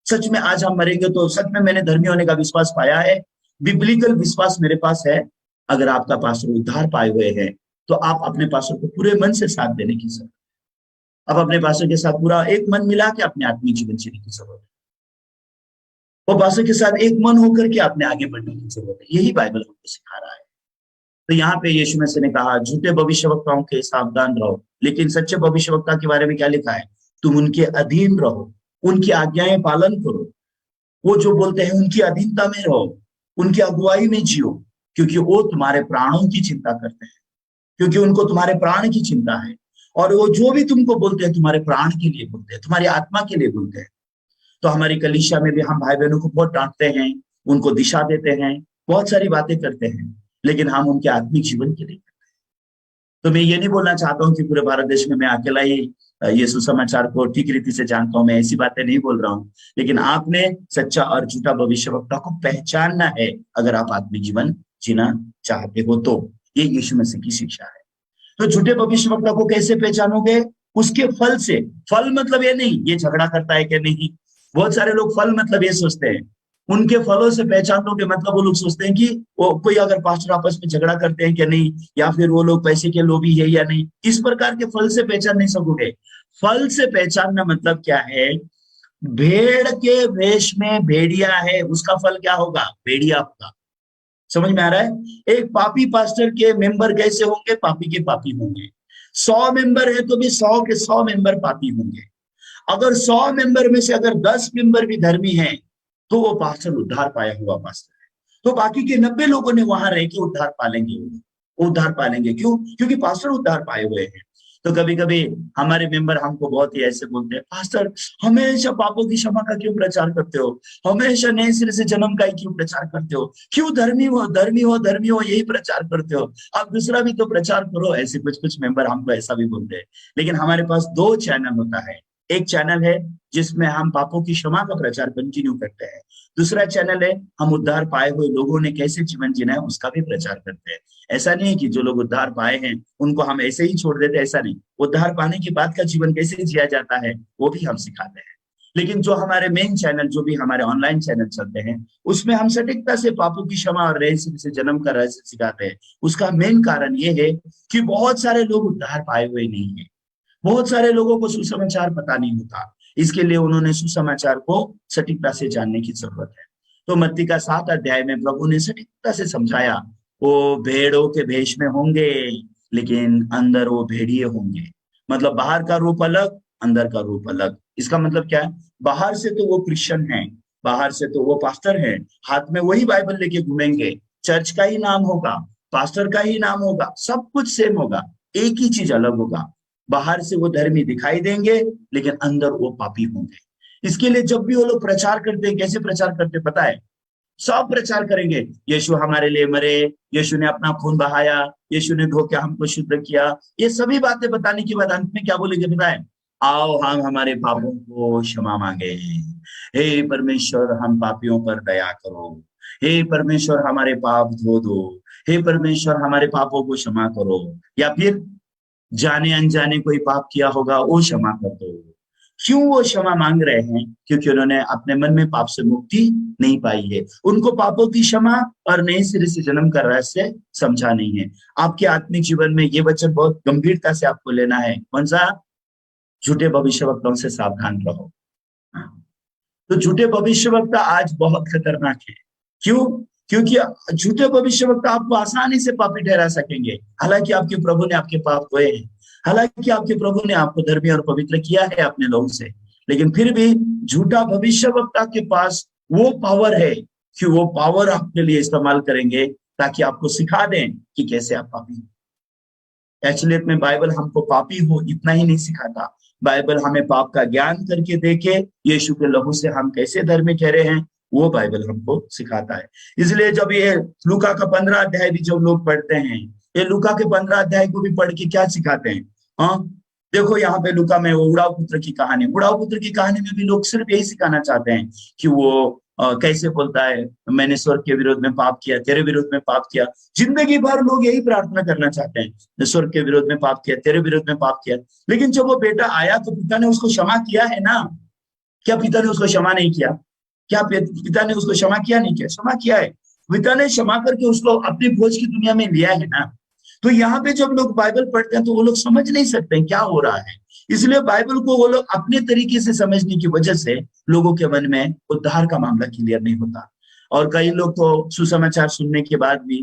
सच में आज हम मरेंगे तो सच में मैंने धर्मी होने का विश्वास पाया है, बिब्लिकल विश्वास मेरे पास है। अगर आपका पास्टर उद्धार पाए हुए हैं तो आप अपने पास्टर को पूरे मन से साथ देने की जरूरत है। अब अपने पास्टर के साथ पूरा एक मन मिला के अपने आत्मिक जीवन जीने की जरूरत है। वो पास्टर के साथ एक मन होकर के अपने आगे बढ़ने की जरूरत है। यही बाइबल हमको सिखा रहा है। तो यहाँ पे यीशु मसीह ने कहा झूठे भविष्यवक्ताओं के सावधान रहो, लेकिन सच्चे भविष्यवक्ता के बारे में क्या लिखा है? तुम उनके अधीन रहो, उनकी आज्ञाएं पालन करो, वो जो बोलते हैं उनकी अधीनता में रहो, उनकी अगुवाई में जियो, क्योंकि वो तुम्हारे प्राणों की चिंता करते हैं, क्योंकि उनको तुम्हारे प्राण की चिंता है। और वो जो भी तुमको बोलते हैं तुम्हारे प्राण के लिए बोलते हैं, तुम्हारी आत्मा के लिए बोलते हैं। तो हमारी कलीसिया में भी हम भाई बहनों को बहुत डांटते हैं, उनको दिशा देते हैं, बहुत सारी बातें करते हैं, लेकिन हम उनके आत्मिक जीवन के लिए करते हैं। तो मैं ये नहीं बोलना चाहता हूँ कि पूरे भारत देश में मैं अकेला ही ये सुसमाचार को ठीक रीति से जानता हूं, मैं ऐसी बातें नहीं बोल रहा हूं। लेकिन आपने सच्चा और झूठा भविष्यवक्ता को पहचानना है अगर आप आत्मिक जीवन जीना चाहते हो तो। ये यीशु मसीह की शिक्षा है। तो झूठे भविष्यवक्ता को कैसे पहचानोगे? उसके फल से। फल मतलब ये नहीं ये झगड़ा करता है कि नहीं। बहुत सारे लोग फल मतलब ये सोचते हैं, उनके फलों से पहचान लोगे मतलब वो लोग सोचते हैं कि वो कोई अगर पास्टर आपस में झगड़ा करते हैं क्या नहीं, या फिर वो लोग पैसे के लोभी है या नहीं। इस प्रकार के फल से पहचान नहीं सकोगे। फल से पहचानना मतलब क्या है? भेड़ के वेश में भेड़िया है, उसका फल क्या होगा? भेड़िया होगा। समझ में आ रहा है? एक पापी पास्टर के मेंबर कैसे होंगे? पापी के पापी होंगे। 100 मेंबर है तो भी 100 के 100 मेंबर पापी होंगे। अगर 100 मेंबर में से अगर 10 मेंबर भी धर्मी हैं तो वो पास्टर उद्धार पाया हुआ पास्टर है। तो बाकी के 90 लोगों ने वहां रह के उद्धार पालेंगे, उद्धार पालेंगे। क्यों? क्योंकि पास्टर उद्धार पाए हुए हैं। तो कभी कभी हमारे मेंबर हमको बहुत ही ऐसे बोलते हैं, पास्टर हमेशा पापों की क्षमा का क्यों प्रचार करते हो? हमेशा नए सिरे से जन्म का ही क्यों प्रचार करते हो? क्यों धर्मी हो धर्मी हो धर्मी हो यही प्रचार करते हो? आप दूसरा भी तो प्रचार करो। ऐसे कुछ कुछ मेंबर हमको ऐसा भी बोलते हैं। लेकिन हमारे पास 2 चैनल होता है। एक चैनल है जिसमें हम पापों की क्षमा का प्रचार कंटिन्यू करते हैं। दूसरा चैनल है हम उद्धार पाए हुए लोगों ने कैसे जीवन जीना है उसका भी प्रचार करते हैं। ऐसा नहीं है कि जो लोग उद्धार पाए हैं उनको हम ऐसे ही छोड़ देते, ऐसा नहीं। उद्धार पाने के बाद का जीवन कैसे जिया जाता है वो भी हम सिखाते हैं। लेकिन जो हमारे मेन चैनल, जो भी हमारे ऑनलाइन चैनल चलते हैं, उसमें हम सटीकता से पापों की क्षमा और रहस्य से जन्म का रहस्य सिखाते हैं। उसका मेन कारण ये है कि बहुत सारे लोग उद्धार पाए हुए नहीं है। बहुत सारे लोगों को सुसमाचार पता नहीं होता, इसके लिए उन्होंने सुसमाचार को सटीकता से जानने की जरूरत है। तो मत्ती का 7 अध्याय में प्रभु ने सटीकता से समझाया, वो भेड़ों के भेष में होंगे लेकिन अंदर वो भेड़िए होंगे। मतलब बाहर का रूप अलग, अंदर का रूप अलग। इसका मतलब क्या है? बाहर से तो वो क्रिश्चियन है, बाहर से तो वो पास्टर है, हाथ में वही बाइबल लेके घूमेंगे, चर्च का ही नाम होगा, पास्टर का ही नाम होगा, सब कुछ सेम होगा, एक ही चीज अलग होगा। बाहर से वो धर्मी दिखाई देंगे, लेकिन अंदर वो पापी होंगे। इसके लिए जब भी वो लोग प्रचार करते हैं, कैसे प्रचार करते हैं पता है? सब प्रचार करेंगे, यीशु हमारे लिए मरे, यीशु ने अपना खून बहाया, यीशु ने धोके हमको शुद्ध किया। ये सभी बातें बताने के बाद अंत में क्या बोलेंगे पता है? आओ हम हमारे पापों को क्षमा मांगे, हे परमेश्वर हम पापियों पर दया करो, हे परमेश्वर हमारे पाप धो दो, हे परमेश्वर हमारे पापों को क्षमा करो। या फिर जाने अनजाने कोई पाप किया होगा वो क्षमा कर दो। क्यों वो क्षमा मांग रहे हैं? क्योंकि उन्होंने अपने मन में पाप से मुक्ति नहीं पाई है, उनको पापों की क्षमा और नए सिरे से जन्म का रहस्य समझा नहीं है। आपके आत्मिक जीवन में ये वचन बहुत गंभीरता से आपको लेना है। कौन सा? झूठे भविष्यवक्ताओं से सावधान रहो। तो झूठे भविष्यवक्ता आज बहुत खतरनाक है। क्यों? क्योंकि झूठे भविष्यवक्ता आपको आसानी से पापी ठहरा सकेंगे, हालांकि आपके प्रभु ने आपके पाप धोए हैं, हालांकि आपके प्रभु ने आपको धर्मी और पवित्र किया है अपने लहू से, लेकिन फिर भी झूठा भविष्यवक्ता के पास वो पावर है कि वो पावर आपके लिए इस्तेमाल करेंगे ताकि आपको सिखा दें कि कैसे आप पापी हो। एक्चुअली में बाइबल हमको पापी हो इतना ही नहीं सिखाता, बाइबल हमें पाप का ज्ञान करके देके यीशु के लहू से हम कैसे धर्मी ठहरे हैं वो बाइबल हमको सिखाता है। इसलिए जब ये लूका का 15 अध्याय भी जब लोग पढ़ते हैं, ये लूका के 15 अध्याय को भी पढ़ के क्या सिखाते हैं? हाँ, देखो यहाँ पे लूका में वो उड़ाऊ पुत्र की कहानी, उड़ाऊ पुत्र की कहानी में भी लोग सिर्फ यही सिखाना चाहते हैं कि वो कैसे बोलता है मैंने स्वर्ग के विरोध में पाप किया, तेरे विरोध में पाप किया। जिंदगी भर लोग यही प्रार्थना करना चाहते हैं, स्वर्ग के विरोध में पाप किया, तेरे विरोध में पाप किया। लेकिन जब वो बेटा आया तो पिता ने उसको क्षमा किया है ना? क्या पिता ने उसको क्षमा नहीं किया? क्या पिता ने उसको क्षमा किया? नहीं किया, क्षमा किया है। पिता ने क्षमा करके उसको अपनी भोज की दुनिया में लिया है ना। तो यहाँ पे जब लोग बाइबल पढ़ते हैं तो वो लोग समझ नहीं सकते क्या हो रहा है, इसलिए बाइबल को वो लोग अपने तरीके से समझने की वजह से लोगों के मन में उद्धार का मामला क्लियर नहीं होता। और कई लोग तो सुसमाचार सुनने के बाद भी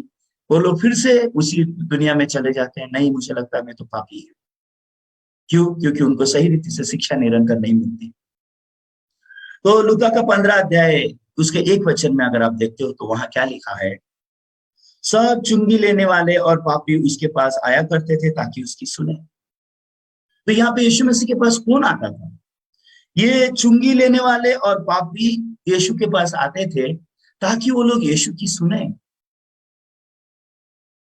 वो लोग फिर से उसी दुनिया में चले जाते हैं, नहीं मुझे लगता है मैं तो पापी हूँ। क्यों? क्योंकि उनको सही रीति से शिक्षा निरंतर नहीं मिलती। तो लूका का 15 अध्याय उसके एक वचन में अगर आप देखते हो तो वहां क्या लिखा है? सब चुंगी लेने वाले और पापी उसके पास आया करते थे ताकि उसकी सुने। तो यहाँ पे यीशु मसीह के पास कौन आता था? ये चुंगी लेने वाले और पापी यीशु के पास आते थे ताकि वो लोग यीशु की सुने।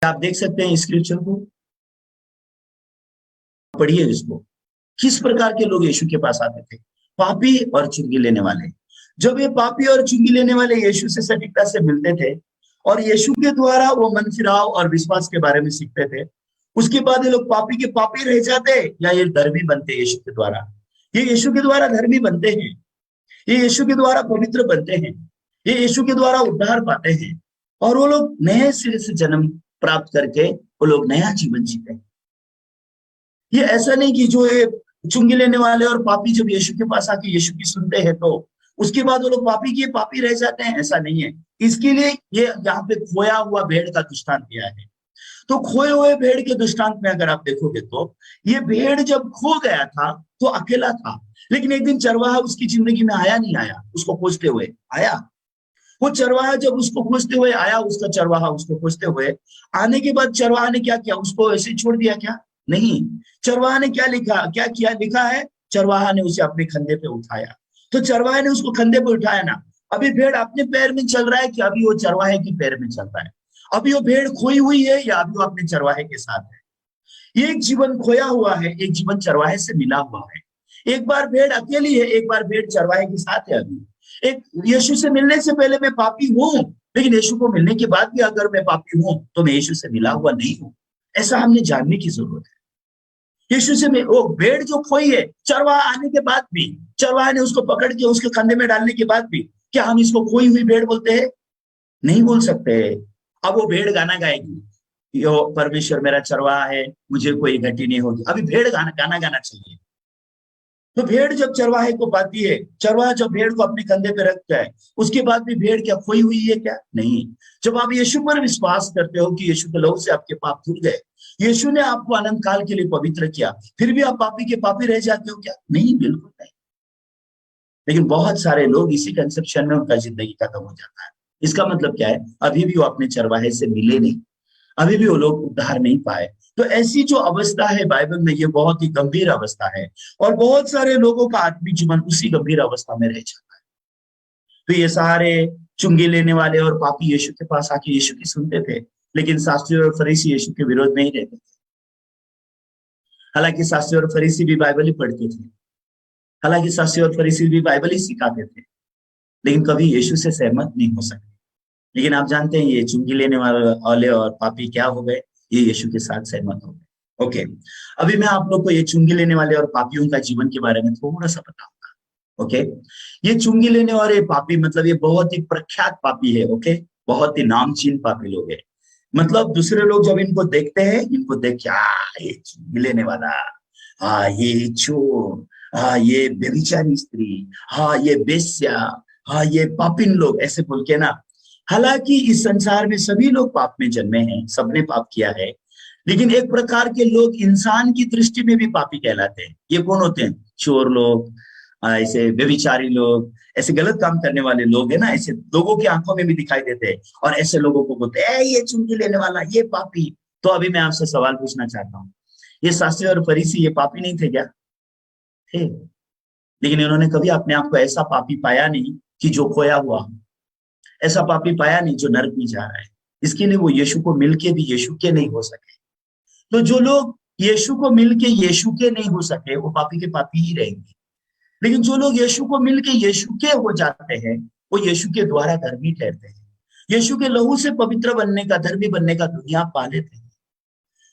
आप देख सकते हैं स्क्रिप्चर को, पढ़िए इसको। किस प्रकार के लोग यीशु के पास आते थे? पापी और चुंगी लेने वाले। जब ये पापी और चुंगी लेने वाले यीशु से सटीकता से मिलते थे और यीशु के द्वारा वो मन फिराव और विश्वास के बारे में सीखते थे, उसके बाद ये लोग पापी के पापी रह जाते या ये धर्मी बनते यीशु के द्वारा। ये यीशु के द्वारा धर्मी बनते हैं, ये यीशु के द्वारा पवित्र बनते हैं, ये यीशु के द्वारा उद्धार पाते हैं और वो लोग नए सिरे से जन्म प्राप्त करके वो लोग नया जीवन जीते हैं। ये ऐसा नहीं कि जो ये चुंगी लेने वाले और पापी जब यीशु के पास आके यीशु की सुनते हैं तो उसके बाद वो लोग पापी के पापी रह जाते हैं, ऐसा नहीं है। इसके लिए ये यहाँ पे खोया हुआ भेड़ का दृष्टांत दिया है। तो खोए हुए भेड़ के दृष्टांत में अगर आप देखोगे तो ये भेड़ जब खो गया था तो अकेला था, लेकिन एक दिन चरवाहा उसकी जिंदगी में आया नहीं आया, उसको खोजते हुए आया। वो चरवाहा जब उसको खोजते हुए आया, उसका चरवाहा उसको खोजते हुए आने के बाद चरवाहा ने क्या किया? उसको ऐसे छोड़ दिया क्या? नहीं। चरवाहा ने क्या किया? लिखा है चरवाहा ने उसे अपने कंधे पे उठाया। तो चरवाहे ने उसको कंधे पे उठाया ना। अभी भेड़ अपने पैर में चल रहा है कि अभी वो चरवाहे के पैर में चल रहा है? अभी वो भेड़ खोई हुई है या अभी वो अपने चरवाहे के साथ है? एक जीवन खोया हुआ है, एक जीवन चरवाहे से मिला हुआ है। एक बार भेड़ अकेली है, एक बार भेड़ चरवाहे के साथ है। अभी एक यीशु से मिलने से पहले मैं पापी हूं, लेकिन यीशु को मिलने के बाद भी अगर मैं पापी हूं तो मैं यीशु से मिला हुआ नहीं हूं। ऐसा हमने जानने की जरूरत है। यीशु से वो भेड़ जो खोई है, चरवाहा आने के बाद भी, चरवाहा ने उसको पकड़ के उसके कंधे में डालने के बाद भी, क्या हम इसको खोई हुई भेड़ बोलते हैं? नहीं बोल सकते। अब वो भेड़ गाना गाएगी, यो परमेश्वर मेरा चरवाहा है, मुझे कोई घटी नहीं होगी। अभी भेड़ गाना गाना चाहिए। तो भेड़ जब चरवाहे को पाती है, चरवाहा जब भेड़ को अपने कंधे पे रखता है, उसके बाद भी भेड़ क्या खोई हुई है क्या? नहीं। जब आप यीशु पर विश्वास करते हो कि यीशु के लहू से आपके पाप धुल गए, यीशु ने आपको अनंत काल के लिए पवित्र किया, फिर भी आप पापी के पापी रह जाते हो क्या? नहीं, बिल्कुल नहीं। लेकिन बहुत सारे लोग इसी कंसेप्शन में उनका जिंदगी खत्म हो जाता है। इसका मतलब क्या है? अभी भी वो अपने चरवाहे से मिले नहीं, अभी भी वो लोग उद्धार नहीं पाए। तो ऐसी जो अवस्था है बाइबल में, ये बहुत ही गंभीर अवस्था है, और बहुत सारे लोगों का आत्मिक जीवन उसी गंभीर अवस्था में रह जाता है। तो ये सारे चुंगी लेने वाले और पापी यीशु के पास आके यीशु की सुनते थे, लेकिन शास्त्री और फरीसी यीशु के विरोध में ही रहते थे। हालांकि शास्त्री और फरीसी भी बाइबल ही पढ़ते थे, हालांकि शास्त्री और फरीसी भी बाइबल ही सिखाते थे, लेकिन कभी यीशु से सहमत नहीं हो सके। लेकिन आप जानते हैं ये चुंगी लेने वाले और पापी क्या हो गए? ये यीशु के साथ सहमत हो गए। ओके, अभी मैं आप लोग को ये चुंगी लेने वाले और पापियों का जीवन के बारे में थोड़ा सा बताऊंगा। ओके, ये चुंगी लेने वाले पापी मतलब ये बहुत ही प्रख्यात पापी है। ओके, बहुत ही नामचीन पापी लोग है। मतलब दूसरे लोग जब इनको देखते हैं, इनको देख क्या ये चुंगी लेने वाला, हाँ ये चोर, हाँ ये व्यभिचारी स्त्री, हाँ ये बेश्या, हाँ ये पापिन लोग, ऐसे बोल के ना। हालांकि इस संसार में सभी लोग पाप में जन्मे हैं, सबने पाप किया है, लेकिन एक प्रकार के लोग इंसान की दृष्टि में भी पापी कहलाते हैं। ये कौन होते हैं? चोर लोग, ऐसे व्यभिचारी लोग, ऐसे गलत काम करने वाले लोग है ना, ऐसे लोगों की आंखों में भी दिखाई देते हैं, और ऐसे लोगों को बोलते हैं ये चुंगी लेने वाला, ये पापी। तो अभी मैं आपसे सवाल पूछना चाहता हूँ, ये शास्त्री और फरीसी ये पापी नहीं थे क्या? थे, लेकिन इन्होंने कभी अपने आप को ऐसा पापी पाया नहीं कि जो खोया हुआ, ऐसा पापी पाया नहीं जो नरक में जा रहा है। इसके लिए वो यीशु को मिलके भी यीशु के नहीं हो सके। तो जो लोग यीशु को मिलके यीशु के नहीं हो सके, वो पापी के पापी ही रहेंगे। लेकिन जो लोग यीशु को मिलके यीशु के हो जाते हैं, वो यीशु के द्वारा धर्मी ठहरते हैं। यीशु के लहू से पवित्र बनने का, धर्मी बनने का दुनिया पा लेते हैं।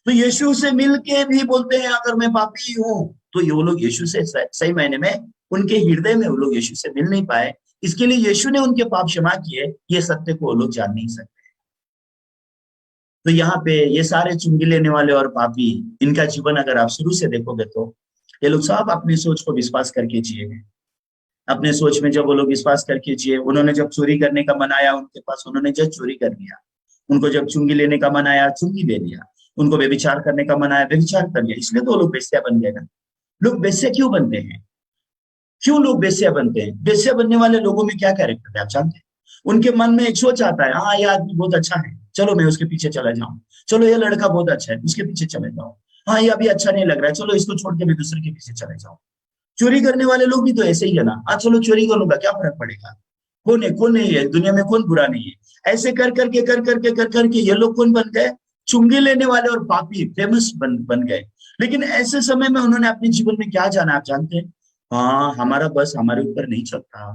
तो यीशु से मिलके भी बोलते हैं अगर मैं पापी हूं, तो ये वो लोग यीशु से सही मायने में, उनके हृदय में वो लोग यीशु से मिल नहीं पाए। इसके लिए यीशु ने उनके पाप क्षमा किए, ये सत्य को वो लोग जान नहीं सकते। तो यहाँ पे ये सारे चुंगी लेने वाले और पापी, इनका जीवन अगर आप शुरू से देखोगे तो ये लोग सब अपनी सोच को विश्वास करके जिए हैं। अपने सोच में जब वो लोग विश्वास करके जिए, उन्होंने जब चोरी करने का मन आया उनके पास, उन्होंने जब चोरी कर लिया। उनको जब चुंगी लेने का मन आया, चुंगी ले लिया। उनको व्यभिचार करने का मन आया, व्यभिचार कर लिया। इसलिए तो लोग बेस्या बन गए ना। लोग बेस्या क्यों बनते हैं? क्यों लोग बेस्या बनते हैं? बेस्या बनने वाले लोगों में क्या कैरेक्टर है आप जानते हैं? उनके मन में एक सोच आता है, हाँ ये आदमी बहुत अच्छा है, चलो मैं उसके पीछे चला जाऊं। चलो ये लड़का बहुत अच्छा है, उसके पीछे चले जाओ। हाँ ये अभी अच्छा नहीं लग रहा है, चलो इसको छोड़ के मैं दूसरे के पीछे चले जाऊं। चोरी करने वाले लोग भी तो ऐसे ही है ना। हाँ चलो चोरी करूंगा, क्या फर्क पड़ेगा, कौन है कौन नहीं है, दुनिया में कौन बुरा नहीं है। ऐसे कर करके ये लोग कौन बन गए? चुंगी लेने वाले और पापी, फेमस बन गए। लेकिन ऐसे समय में उन्होंने अपने जीवन में क्या जाना आप जानते हैं? हाँ हमारा बस हमारे ऊपर नहीं चलता,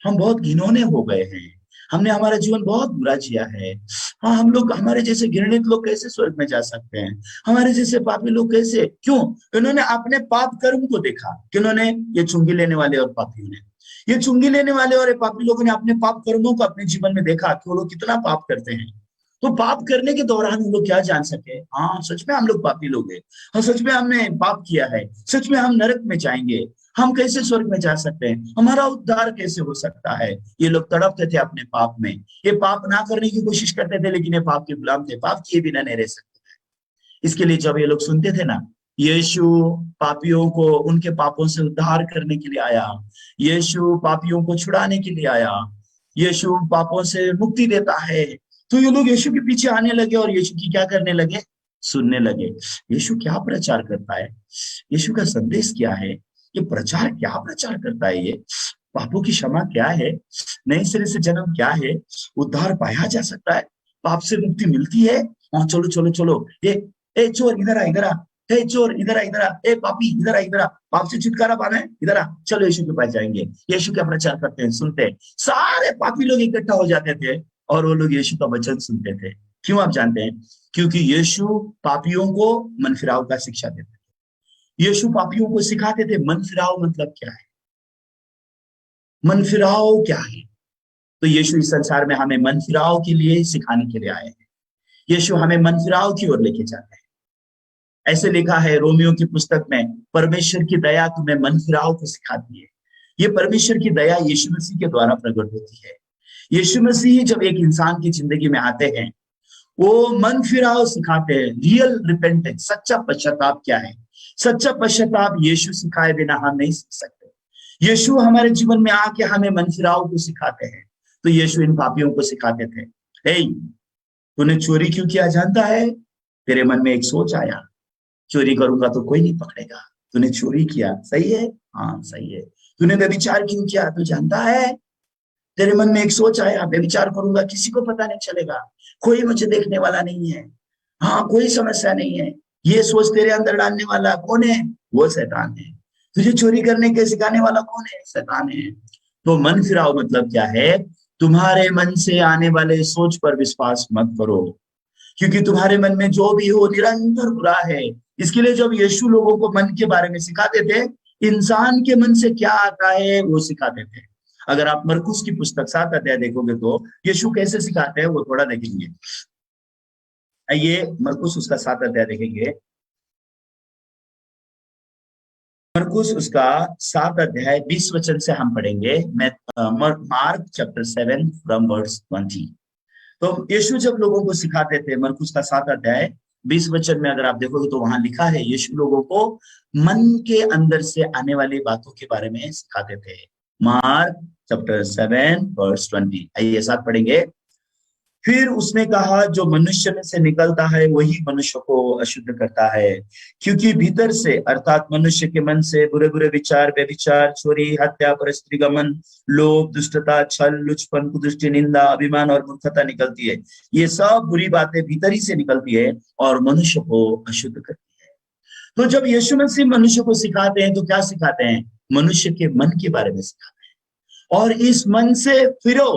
हम बहुत घिनौने हो गए हैं, हमने हमारा जीवन बहुत बुरा जिया है। हाँ हम लोग, हमारे जैसे घृणित लोग कैसे स्वर्ग में जा सकते हैं, हमारे जैसे पापी लोग कैसे? क्यों? इन्होंने अपने पाप कर्म को देखा। किन्होंने? ये चुंगी लेने वाले और पापियों ने। ये चुंगी लेने वाले और पापी लोगों ने अपने पाप कर्मों को अपने जीवन में देखा कि वो लोग कितना पाप करते हैं। तो पाप करने के दौरान हम लोग क्या जान सके? हाँ सच में हम लोग पापी लोग हैं, हाँ सच में हमने पाप किया है, सच में हम नरक में जाएंगे, हम कैसे स्वर्ग में जा सकते हैं, हमारा उद्धार कैसे हो सकता है। ये लोग तड़पते थे अपने पाप में, ये पाप ना करने की कोशिश करते थे, लेकिन ये पाप के गुलाम थे, पाप किए बिना नहीं रह सकते थे। इसके लिए जब ये लोग सुनते थे ना, यीशु पापियों को उनके पापों से उद्धार करने के लिए आया, यीशु पापियों को छुड़ाने के लिए आया, यीशु पापों से मुक्ति देता है, तो ये लोग यीशु के पीछे आने लगे और यीशु की क्या करने लगे? सुनने लगे। यीशु क्या प्रचार करता है, यीशु का संदेश क्या है, ये प्रचार क्या प्रचार करता है, ये पापों की क्षमा क्या है, नए सिरे से जन्म क्या है, उद्धार पाया जा सकता है, पाप से मुक्ति मिलती है। हाँ चलो चलो चलो, ए चोर इधर आ, इधर आ, हे चोर इधर आ, इधर आ, ए पापी इधर आ, इधर आ, पाप से छुटकारा पाना है, इधर आ, चलो यीशु के पास जाएंगे। यीशु का प्रचार करते हैं, सुनते हैं, सारे पापी लोग इकट्ठा हो जाते थे और वो लोग यीशु का वचन सुनते थे। क्यों आप जानते हैं? क्योंकि यीशु पापियों को मन फिराव का शिक्षा देते थे। यीशु पापियों को सिखाते थे मन फिराव मतलब क्या है, मन फिराव क्या है। तो यीशु इस संसार में हमें मन फिराव के लिए सिखाने के लिए आए हैं। यीशु हमें मन फिराव की ओर लेके जाते हैं। ऐसे लिखा है रोमियो की पुस्तक में, परमेश्वर की दया तुम्हें मन फिराव को सिखाती है। ये परमेश्वर की दया यीशु मसीह के द्वारा प्रकट होती है। यीशु मसीह जब एक इंसान की जिंदगी में आते हैं, वो मन फिराव सिखाते हैं। रियल रिपेंटेंस, सच्चा पश्चाताप क्या है? सच्चा पश्चाताप यीशु सिखाए बिना हम नहीं सीख सकते। यीशु हमारे जीवन में आके हमें मन फिराव को सिखाते हैं। तो यीशु इन पापियों को सिखाते थे, हे, तूने चोरी क्यों किया जानता है? तेरे मन में एक सोच आया, चोरी करूंगा तो कोई नहीं पकड़ेगा। तूने चोरी किया, सही है? हाँ सही है। तूने व्यभिचार क्यों किया? तू जानता है? तेरे मन में एक सोच आया, व्यभिचार करूंगा, किसी को पता नहीं चलेगा, कोई मुझे देखने वाला नहीं है, हाँ कोई समस्या नहीं है। ये सोच तेरे अंदर डालने वाला कौन है? वो शैतान है। तुझे चोरी करने के सिखाने वाला कौन है? शैतान है। तो मन फिराओ मतलब क्या है? तुम्हारे मन से आने वाले सोच पर विश्वास मत करो, क्योंकि तुम्हारे मन में जो भी हो निरंतर बुरा है। इसके लिए जब यीशु लोगों को मन के बारे में सिखाते थे, इंसान के मन से क्या आता है वो सिखाते थे। अगर आप मरकुस की पुस्तक 7 अध्याय देखोगे तो यीशु कैसे सिखाते हैं वो थोड़ा देखेंगे। आइए मरकुस उसका 7 अध्याय देखेंगे। मरकुस उसका 7 अध्याय 20 वचन से हम पढ़ेंगे। मैं मार्क चैप्टर 7 फ्रॉम वर्स 20। तो यीशु जब लोगों को सिखाते थे, मरकुस का 7 अध्याय 20 वचन में अगर आप देखोगे तो वहां लिखा है, यीशु लोगों को मन के अंदर से आने वाली बातों के बारे में सिखाते थे। मार्क चैप्टर 7 वर्स 20, आइए साथ पढ़ेंगे। फिर उसने कहा, जो मनुष्य में से निकलता है वही मनुष्य को अशुद्ध करता है, क्योंकि भीतर से अर्थात मनुष्य के मन से बुरे बुरे विचार, व्यभिचार, चोरी, हत्या, परस्त्रीगमन, लोभ, दुष्टता, छल, लुचपन, कुदृष्टि, निंदा, अभिमान और मूर्खता निकलती है। ये सब बुरी बातें भीतर ही से निकलती है और मनुष्य को अशुद्ध करती है। तो जब यीशु मसीह मनुष्य को सिखाते हैं तो क्या सिखाते हैं? मनुष्य के मन के बारे में सिखाते हैं, और इस मन से फिरो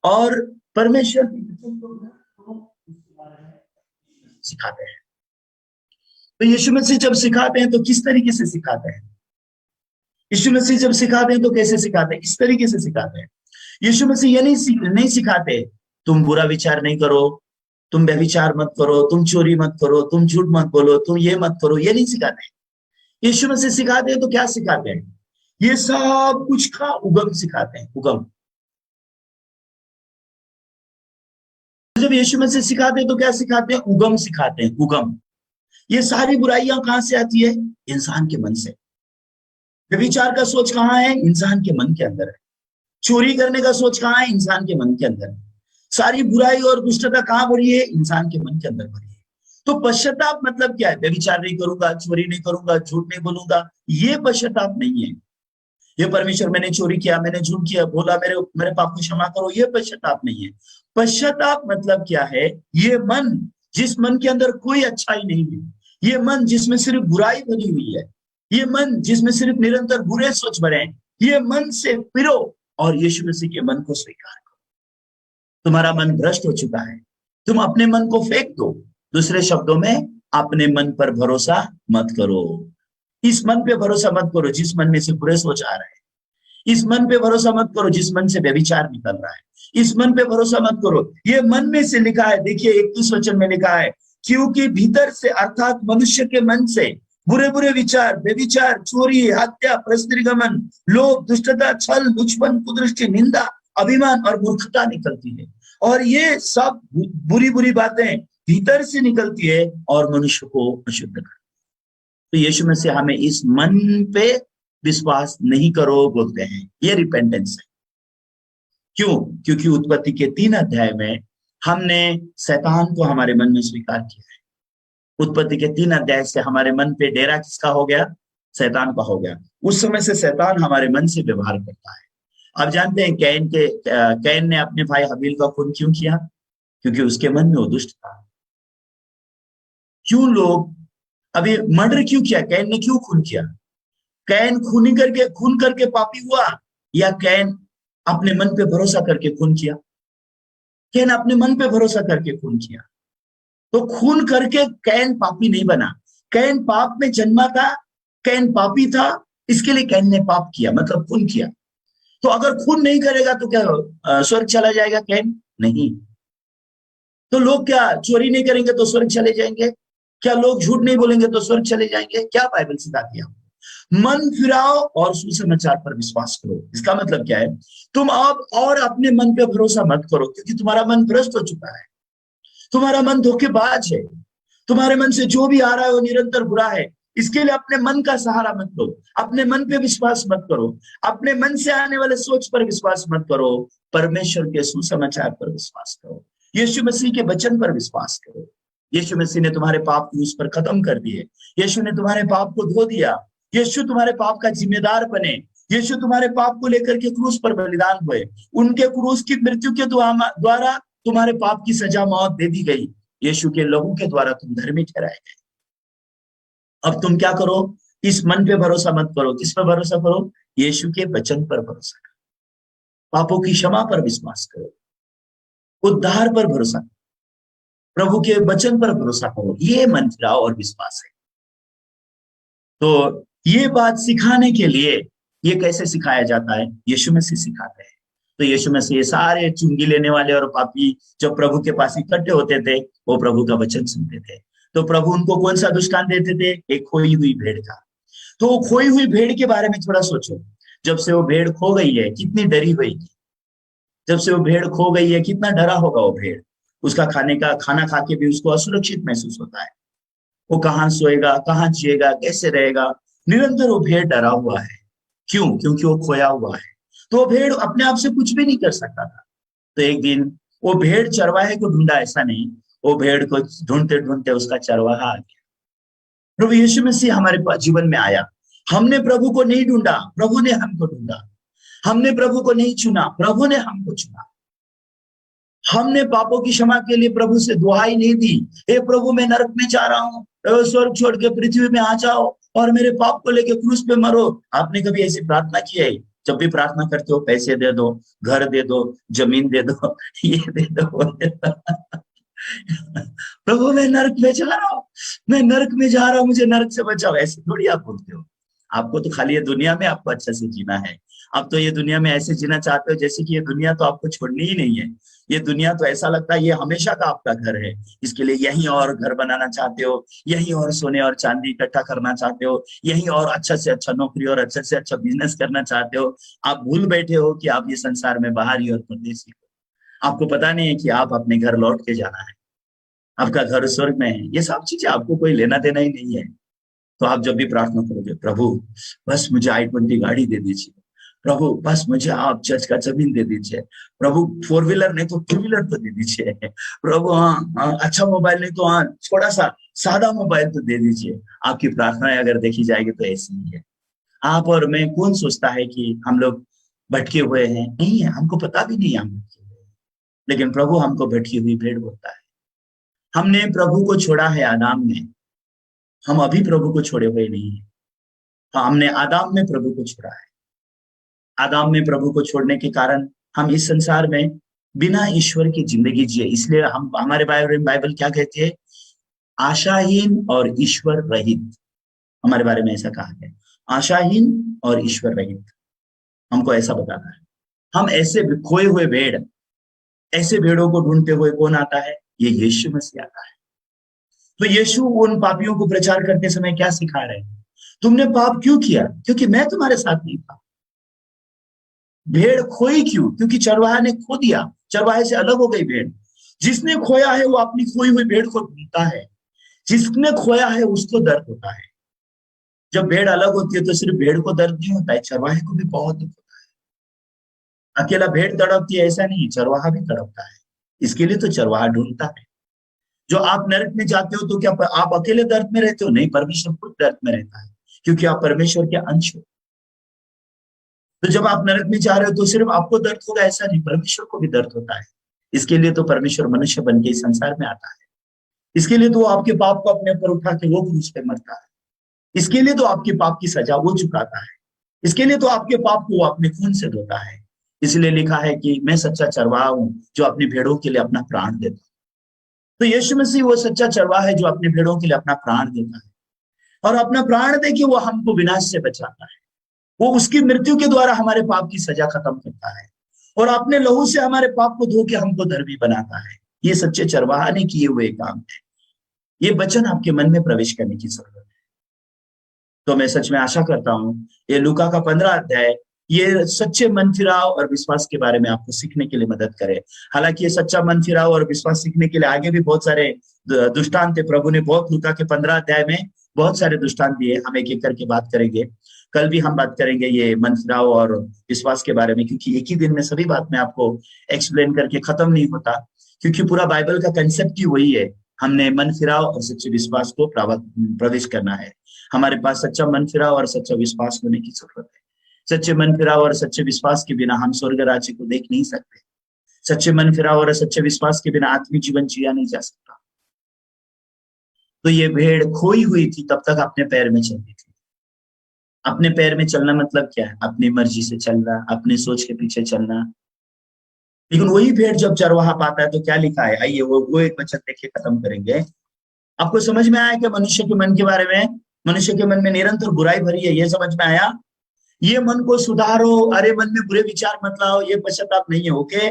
और परमेश्वर की वचन को सिखाते हैं। तो यीशु मसीह जब सिखाते हैं तो किस तरीके से सिखाते हैं? यीशु मसीह जब सिखाते हैं तो कैसे सिखाते हैं? इस तरीके से सिखाते हैं। यीशु मसीह ये नहीं सिखाते तुम बुरा विचार नहीं करो, तुम व्यभिचार मत करो, तुम चोरी मत करो, तुम झूठ मत बोलो, तुम ये मत करो, ये नहीं सिखाते। यीशु मसीह सिखाते हैं तो क्या सिखाते हैं? ये सब कुछ का उगम सिखाते हैं, उगम। जब यीशु मसीह सिखाते हैं तो क्या सिखाते हैं? उगम सिखाते हैं, उगम। ये सारी बुराइयां कहां से आती है? इंसान के मन से। व्यभिचार का सोच कहाँ है? इंसान के मन के अंदर है। चोरी करने का सोच कहाँ है? इंसान के मन के अंदर है। सारी बुराई और दुष्टता कहाँ भरी है? इंसान के मन के अंदर भरी है। तो पश्चाताप मतलब क्या है? व्यभिचार नहीं करूंगा, चोरी नहीं करूंगा, झूठ नहीं बोलूंगा, ये पश्चाताप नहीं है। ये परमेश्वर मैंने चोरी किया, मैंने झूठ किया, बोला, मेरे पाप को क्षमा करो, ये पश्चाताप नहीं है। पश्चाताप मतलब क्या है? ये मन, जिस मन के अंदर कोई अच्छाई नहीं है, ये मन जिसमें सिर्फ बुराई भरी हुई है, ये मन जिसमें सिर्फ निरंतर बुरे सोच भरे हैं, ये मन से फिरो और यीशु मसीह के मन को स्वीकार करो। तुम्हारा मन भ्रष्ट हो चुका है, तुम अपने मन को फेंक दो। दूसरे शब्दों में, अपने मन पर भरोसा मत करो। इस मन पे भरोसा मत करो जिस मन में से बुरे सोच आ रहे हैं। इस मन पे भरोसा मत करो जिस मन से व्यभिचार निकल रहा है। इस मन पे भरोसा मत करो। ये मन में से लिखा है, देखिए 21 वचन में लिखा है, क्योंकि भीतर से अर्थात मनुष्य के मन से बुरे बुरे विचार, व्यभिचार, चोरी, हत्या, परस्त्रीगमन, लोभ, दुष्टता, छल, लुचपन, कुदृष्टि, निंदा, अभिमान और मूर्खता निकलती है। और ये सब बुरी बुरी बातें भीतर से निकलती है और मनुष्य को अशुद्ध करती है। तो यीशु मसीह हमें इस मन पे विश्वास नहीं करो बोलते हैं। ये रिपेंटेंस है। क्यों? क्योंकि उत्पत्ति के 3 अध्याय में हमने शैतान को हमारे मन में स्वीकार किया है। उत्पत्ति के 3 अध्याय से हमारे मन पे डेरा किसका हो गया? शैतान का हो गया। उस समय से शैतान हमारे मन से व्यवहार करता है। आप जानते हैं कैन ने अपने भाई हबील का खून क्यों किया? क्योंकि उसके मन में वो दुष्ट था। क्यों लोग अभी मर्डर क्यों किया? कैन ने क्यों खून किया? कैन खून करके पापी हुआ, या कैन अपने मन पे भरोसा करके खून किया? कैन अपने मन पे भरोसा करके खून किया। तो खून करके कैन पापी नहीं बना। कैन पाप में जन्मा था, कैन पापी था, इसके लिए कैन ने पाप किया, मतलब खून किया। तो अगर खून नहीं करेगा तो क्या स्वर्ग चला जाएगा कैन? नहीं। तो लोग क्या चोरी नहीं करेंगे तो स्वर्ग चले जाएंगे? क्या लोग झूठ नहीं बोलेंगे तो स्वर्ग चले जाएंगे? क्या बाइबल सिखाती है? मन फिराओ और सुसमाचार पर विश्वास करो। इसका मतलब क्या है? तुम अब और अपने मन पे भरोसा मत करो, क्योंकि तुम्हारा मन भ्रष्ट हो चुका है। तुम्हारा मन धोखेबाज है, तुम्हारे मन से जो भी आ रहा है वो निरंतर बुरा है। इसके लिए अपने मन का सहारा मत लो, अपने मन पे विश्वास मत करो, अपने मन से आने वाले सोच पर विश्वास मत करो, परमेश्वर के सुसमाचार पर विश्वास करो, यीशु मसीह के वचन पर विश्वास करो। यीशु मसीह ने तुम्हारे पाप क्रूस पर खत्म कर दिए, यीशु ने तुम्हारे पाप को धो दिया, यीशु तुम्हारे पाप का जिम्मेदार बने, यीशु तुम्हारे पाप को लेकर के क्रूस पर बलिदान हुए, उनके क्रूस की मृत्यु के द्वारा तुम्हारे पाप की सजा मौत दे दी गई, यीशु के लहू के द्वारा तुम धर्मी ठहराए गए। अब तुम क्या करो, इस मन पे भरोसा मत करो, किस पर भरोसा करो, यीशु के वचन पर भरोसा करो, पापों की क्षमा पर विश्वास करो, उद्धार पर भरोसा करो, प्रभु के वचन पर भरोसा करो, ये मन फिराओ और विश्वास है। तो ये बात सिखाने के लिए ये कैसे सिखाया जाता है, यीशु मसीह सिखाते हैं। तो यीशु मसीह सारे चुंगी लेने वाले और पापी जब प्रभु के पास इकट्ठे होते थे, वो प्रभु का वचन सुनते थे। तो प्रभु उनको कौन सा दृष्टांत देते थे, एक खोई हुई भेड़ का। तो खोई हुई भेड़ के बारे में थोड़ा सोचो, जब से वो भेड़ खो गई है कितनी डरी हुई थी, जब से वो भेड़ खो गई है कितना डरा होगा वो भेड़, उसका खाना खा के भी उसको असुरक्षित महसूस होता है, वो कहाँ सोएगा, कहाँ जिएगा, कैसे रहेगा, निरंतर वो भेड़ डरा हुआ है। क्यों? क्योंकि वो खोया हुआ है। तो वो भेड़ अपने आप से कुछ भी नहीं कर सकता था। तो एक दिन वो भेड़ चरवाहे को ढूंढा, ऐसा नहीं, वो भेड़ को ढूंढते ढूंढते उसका चरवाहा आ गया। प्रभु यीशु मसीह हमारे जीवन में आया, हमने प्रभु को नहीं ढूंढा, प्रभु ने हमको ढूंढा, हमने प्रभु को नहीं चुना, प्रभु ने हमको चुना। हमने पापों की क्षमा के लिए प्रभु से दुहाई नहीं दी, हे प्रभु मैं नरक में जा रहा हूँ, स्वर्ग छोड़ के पृथ्वी में आ जाओ और मेरे पाप को लेके क्रूस पे मरो। आपने कभी ऐसी प्रार्थना की है? जब भी प्रार्थना करते हो, पैसे दे दो, घर दे दो, जमीन दे दो, ये दे दो, वो दे दो। प्रभु मैं नरक में जा रहा हूँ, मैं नरक में जा रहा हूँ, मुझे नरक से बचाओ, ऐसे थोड़ी आप बोलते हो। आपको तो खाली ये दुनिया में आपको अच्छे से जीना है। आप तो ये दुनिया में ऐसे जीना चाहते हो जैसे कि ये दुनिया तो आपको छोड़नी ही नहीं है। ये दुनिया तो ऐसा लगता है ये हमेशा का आपका घर है, इसके लिए यहीं और घर बनाना चाहते हो, यहीं और सोने और चांदी इकट्ठा करना चाहते हो, यहीं और अच्छा से अच्छा नौकरी और अच्छा से अच्छा बिजनेस करना चाहते हो। आप भूल बैठे हो कि आप ये संसार में बाहरी और परदेसी हो। आपको पता नहीं है कि आप अपने घर लौट के जाना है, आपका घर स्वर्ग में है। ये सब चीजें आपको कोई लेना देना ही नहीं है। तो आप जब भी प्रार्थना करोगे, प्रभु बस मुझे i20 गाड़ी दे दीजिए, प्रभु बस मुझे आप चर्च का जमीन दे दीजिए, प्रभु 4 व्हीलर नहीं तो 2 व्हीलर तो दे दीजिए, प्रभु हाँ अच्छा मोबाइल नहीं तो हाँ थोड़ा सा सादा मोबाइल तो दे दीजिए। आपकी प्रार्थनाएं अगर देखी जाएगी तो ऐसी ही है। आप और मैं, कौन सोचता है कि हम लोग भटके हुए हैं? नहीं है, हमको पता भी नहीं है हम भटके हुए हैं। लेकिन प्रभु हमको भटकी हुई भेड़ बोलता है। हमने प्रभु को छोड़ा है आदाम में, हम अभी प्रभु को छोड़े हुए नहीं है। हाँ, हमने आदाम में प्रभु को छोड़ा है। आदाम में प्रभु को छोड़ने के कारण हम इस संसार में बिना ईश्वर की जिंदगी जिए। इसलिए हम, हमारे बाइबल क्या कहती है, आशाहीन और ईश्वर रहित। हमारे बारे में ऐसा कहा है, आशाहीन और ईश्वर रहित। हमको ऐसा बताना है। हम ऐसे खोए हुए भेड़, ऐसे भेड़ों को ढूंढते हुए कौन आता है? ये यीशु मसीह आता है। तो यीशु उन पापियों को प्रचार करते समय क्या सिखा रहे हैं? तुमने पाप क्यों किया? क्योंकि मैं तुम्हारे साथ नहीं था। भेड़ खोई क्यों? क्योंकि चरवाहा ने खो दिया, चरवाहे से अलग हो गई भेड़। जिसने खोया है वो अपनी खोई हुई भेड़ को ढूंढता है, जिसने खोया है उसको दर्द होता है। जब भेड़ अलग होती है तो सिर्फ भेड़ को दर्द नहीं होता है, चरवाहे को भी बहुत दुख होता है। अकेला भेड़ तड़पती है ऐसा नहीं, चरवाहा भी तड़पता है। इसके लिए तो चरवाहा ढूंढता है। जो आप नरक में जाते हो तो क्या आप अकेले दर्द में रहते हो? नहीं, परमेश्वर खुद दर्द में रहता है, क्योंकि आप परमेश्वर के अंश हो। तो जब आप नरक में जा रहे हो तो सिर्फ आपको दर्द होगा ऐसा नहीं, परमेश्वर को भी दर्द होता है। इसके लिए तो परमेश्वर मनुष्य बन के इस संसार में आता है। इसके लिए तो आपके पाप को अपने ऊपर उठा के वो क्रूस पे मरता है। इसके लिए तो आपके पाप की सजा वो चुकाता है। इसके लिए तो आपके पाप को वो अपने खून से धोता है। इसलिए लिखा है कि मैं सच्चा चरवाहा हूं जो अपनी भेड़ों के लिए अपना प्राण देता हूं। तो यीशु मसीह वो सच्चा चरवाहा है जो अपने भेड़ों के लिए अपना प्राण देता है, और अपना प्राण दे के वो हमको विनाश से बचाता है। वो उसकी मृत्यु के द्वारा हमारे पाप की सजा खत्म करता है, और अपने लहू से हमारे पाप को धो के हमको धर्मी बनाता है। ये सच्चे चरवाहा ने किए हुए काम है। ये वचन आपके मन में प्रवेश करने की जरूरत है। तो मैं सच में आशा करता हूं ये लूका का 15 अध्याय ये सच्चे मन फिराव और विश्वास के बारे में आपको सीखने के लिए मदद करे। हालांकि ये सच्चा मन फिराव और विश्वास सीखने के लिए आगे भी बहुत सारे दृष्टांत थे। प्रभु ने बहुत, लूका के 15 अध्याय में बहुत सारे दृष्टांत दिए। हम एक एक करके बात करेंगे। कल भी हम बात करेंगे ये मन फिराव और विश्वास के बारे में, क्योंकि एक ही दिन में सभी बात में आपको एक्सप्लेन करके खत्म नहीं होता, क्योंकि पूरा बाइबल का कंसेप्ट ही वही है। हमने मन फिराव और सच्चे विश्वास को प्रवेश करना है। हमारे पास सच्चा मन फिराव और सच्चा विश्वास होने की जरूरत है। सच्चे मन फिराव और सच्चे विश्वास के बिना हम स्वर्ग राज्य को देख नहीं सकते। सच्चे मन फिराव और सच्चे विश्वास के बिना आत्मिक जीवन जिया नहीं जा सकता। तो ये भेड़ खोई हुई थी, तब तक अपने पैर में चलती थी। अपने पैर में चलना मतलब क्या है? अपनी मर्जी से चलना, अपने सोच के पीछे चलना। लेकिन वही भेड़ जब चरवाहा पाता है तो क्या लिखा है? आइए वो एक वचन देखे खत्म करेंगे। आपको समझ में आया कि मनुष्य के मन के बारे में? मनुष्य के मन में निरंतर बुराई भरी है, ये समझ में आया? ये मन को सुधारो। अरे मन में बुरे विचार मत लाओ, ये पश्चाताप नहीं है। ओके,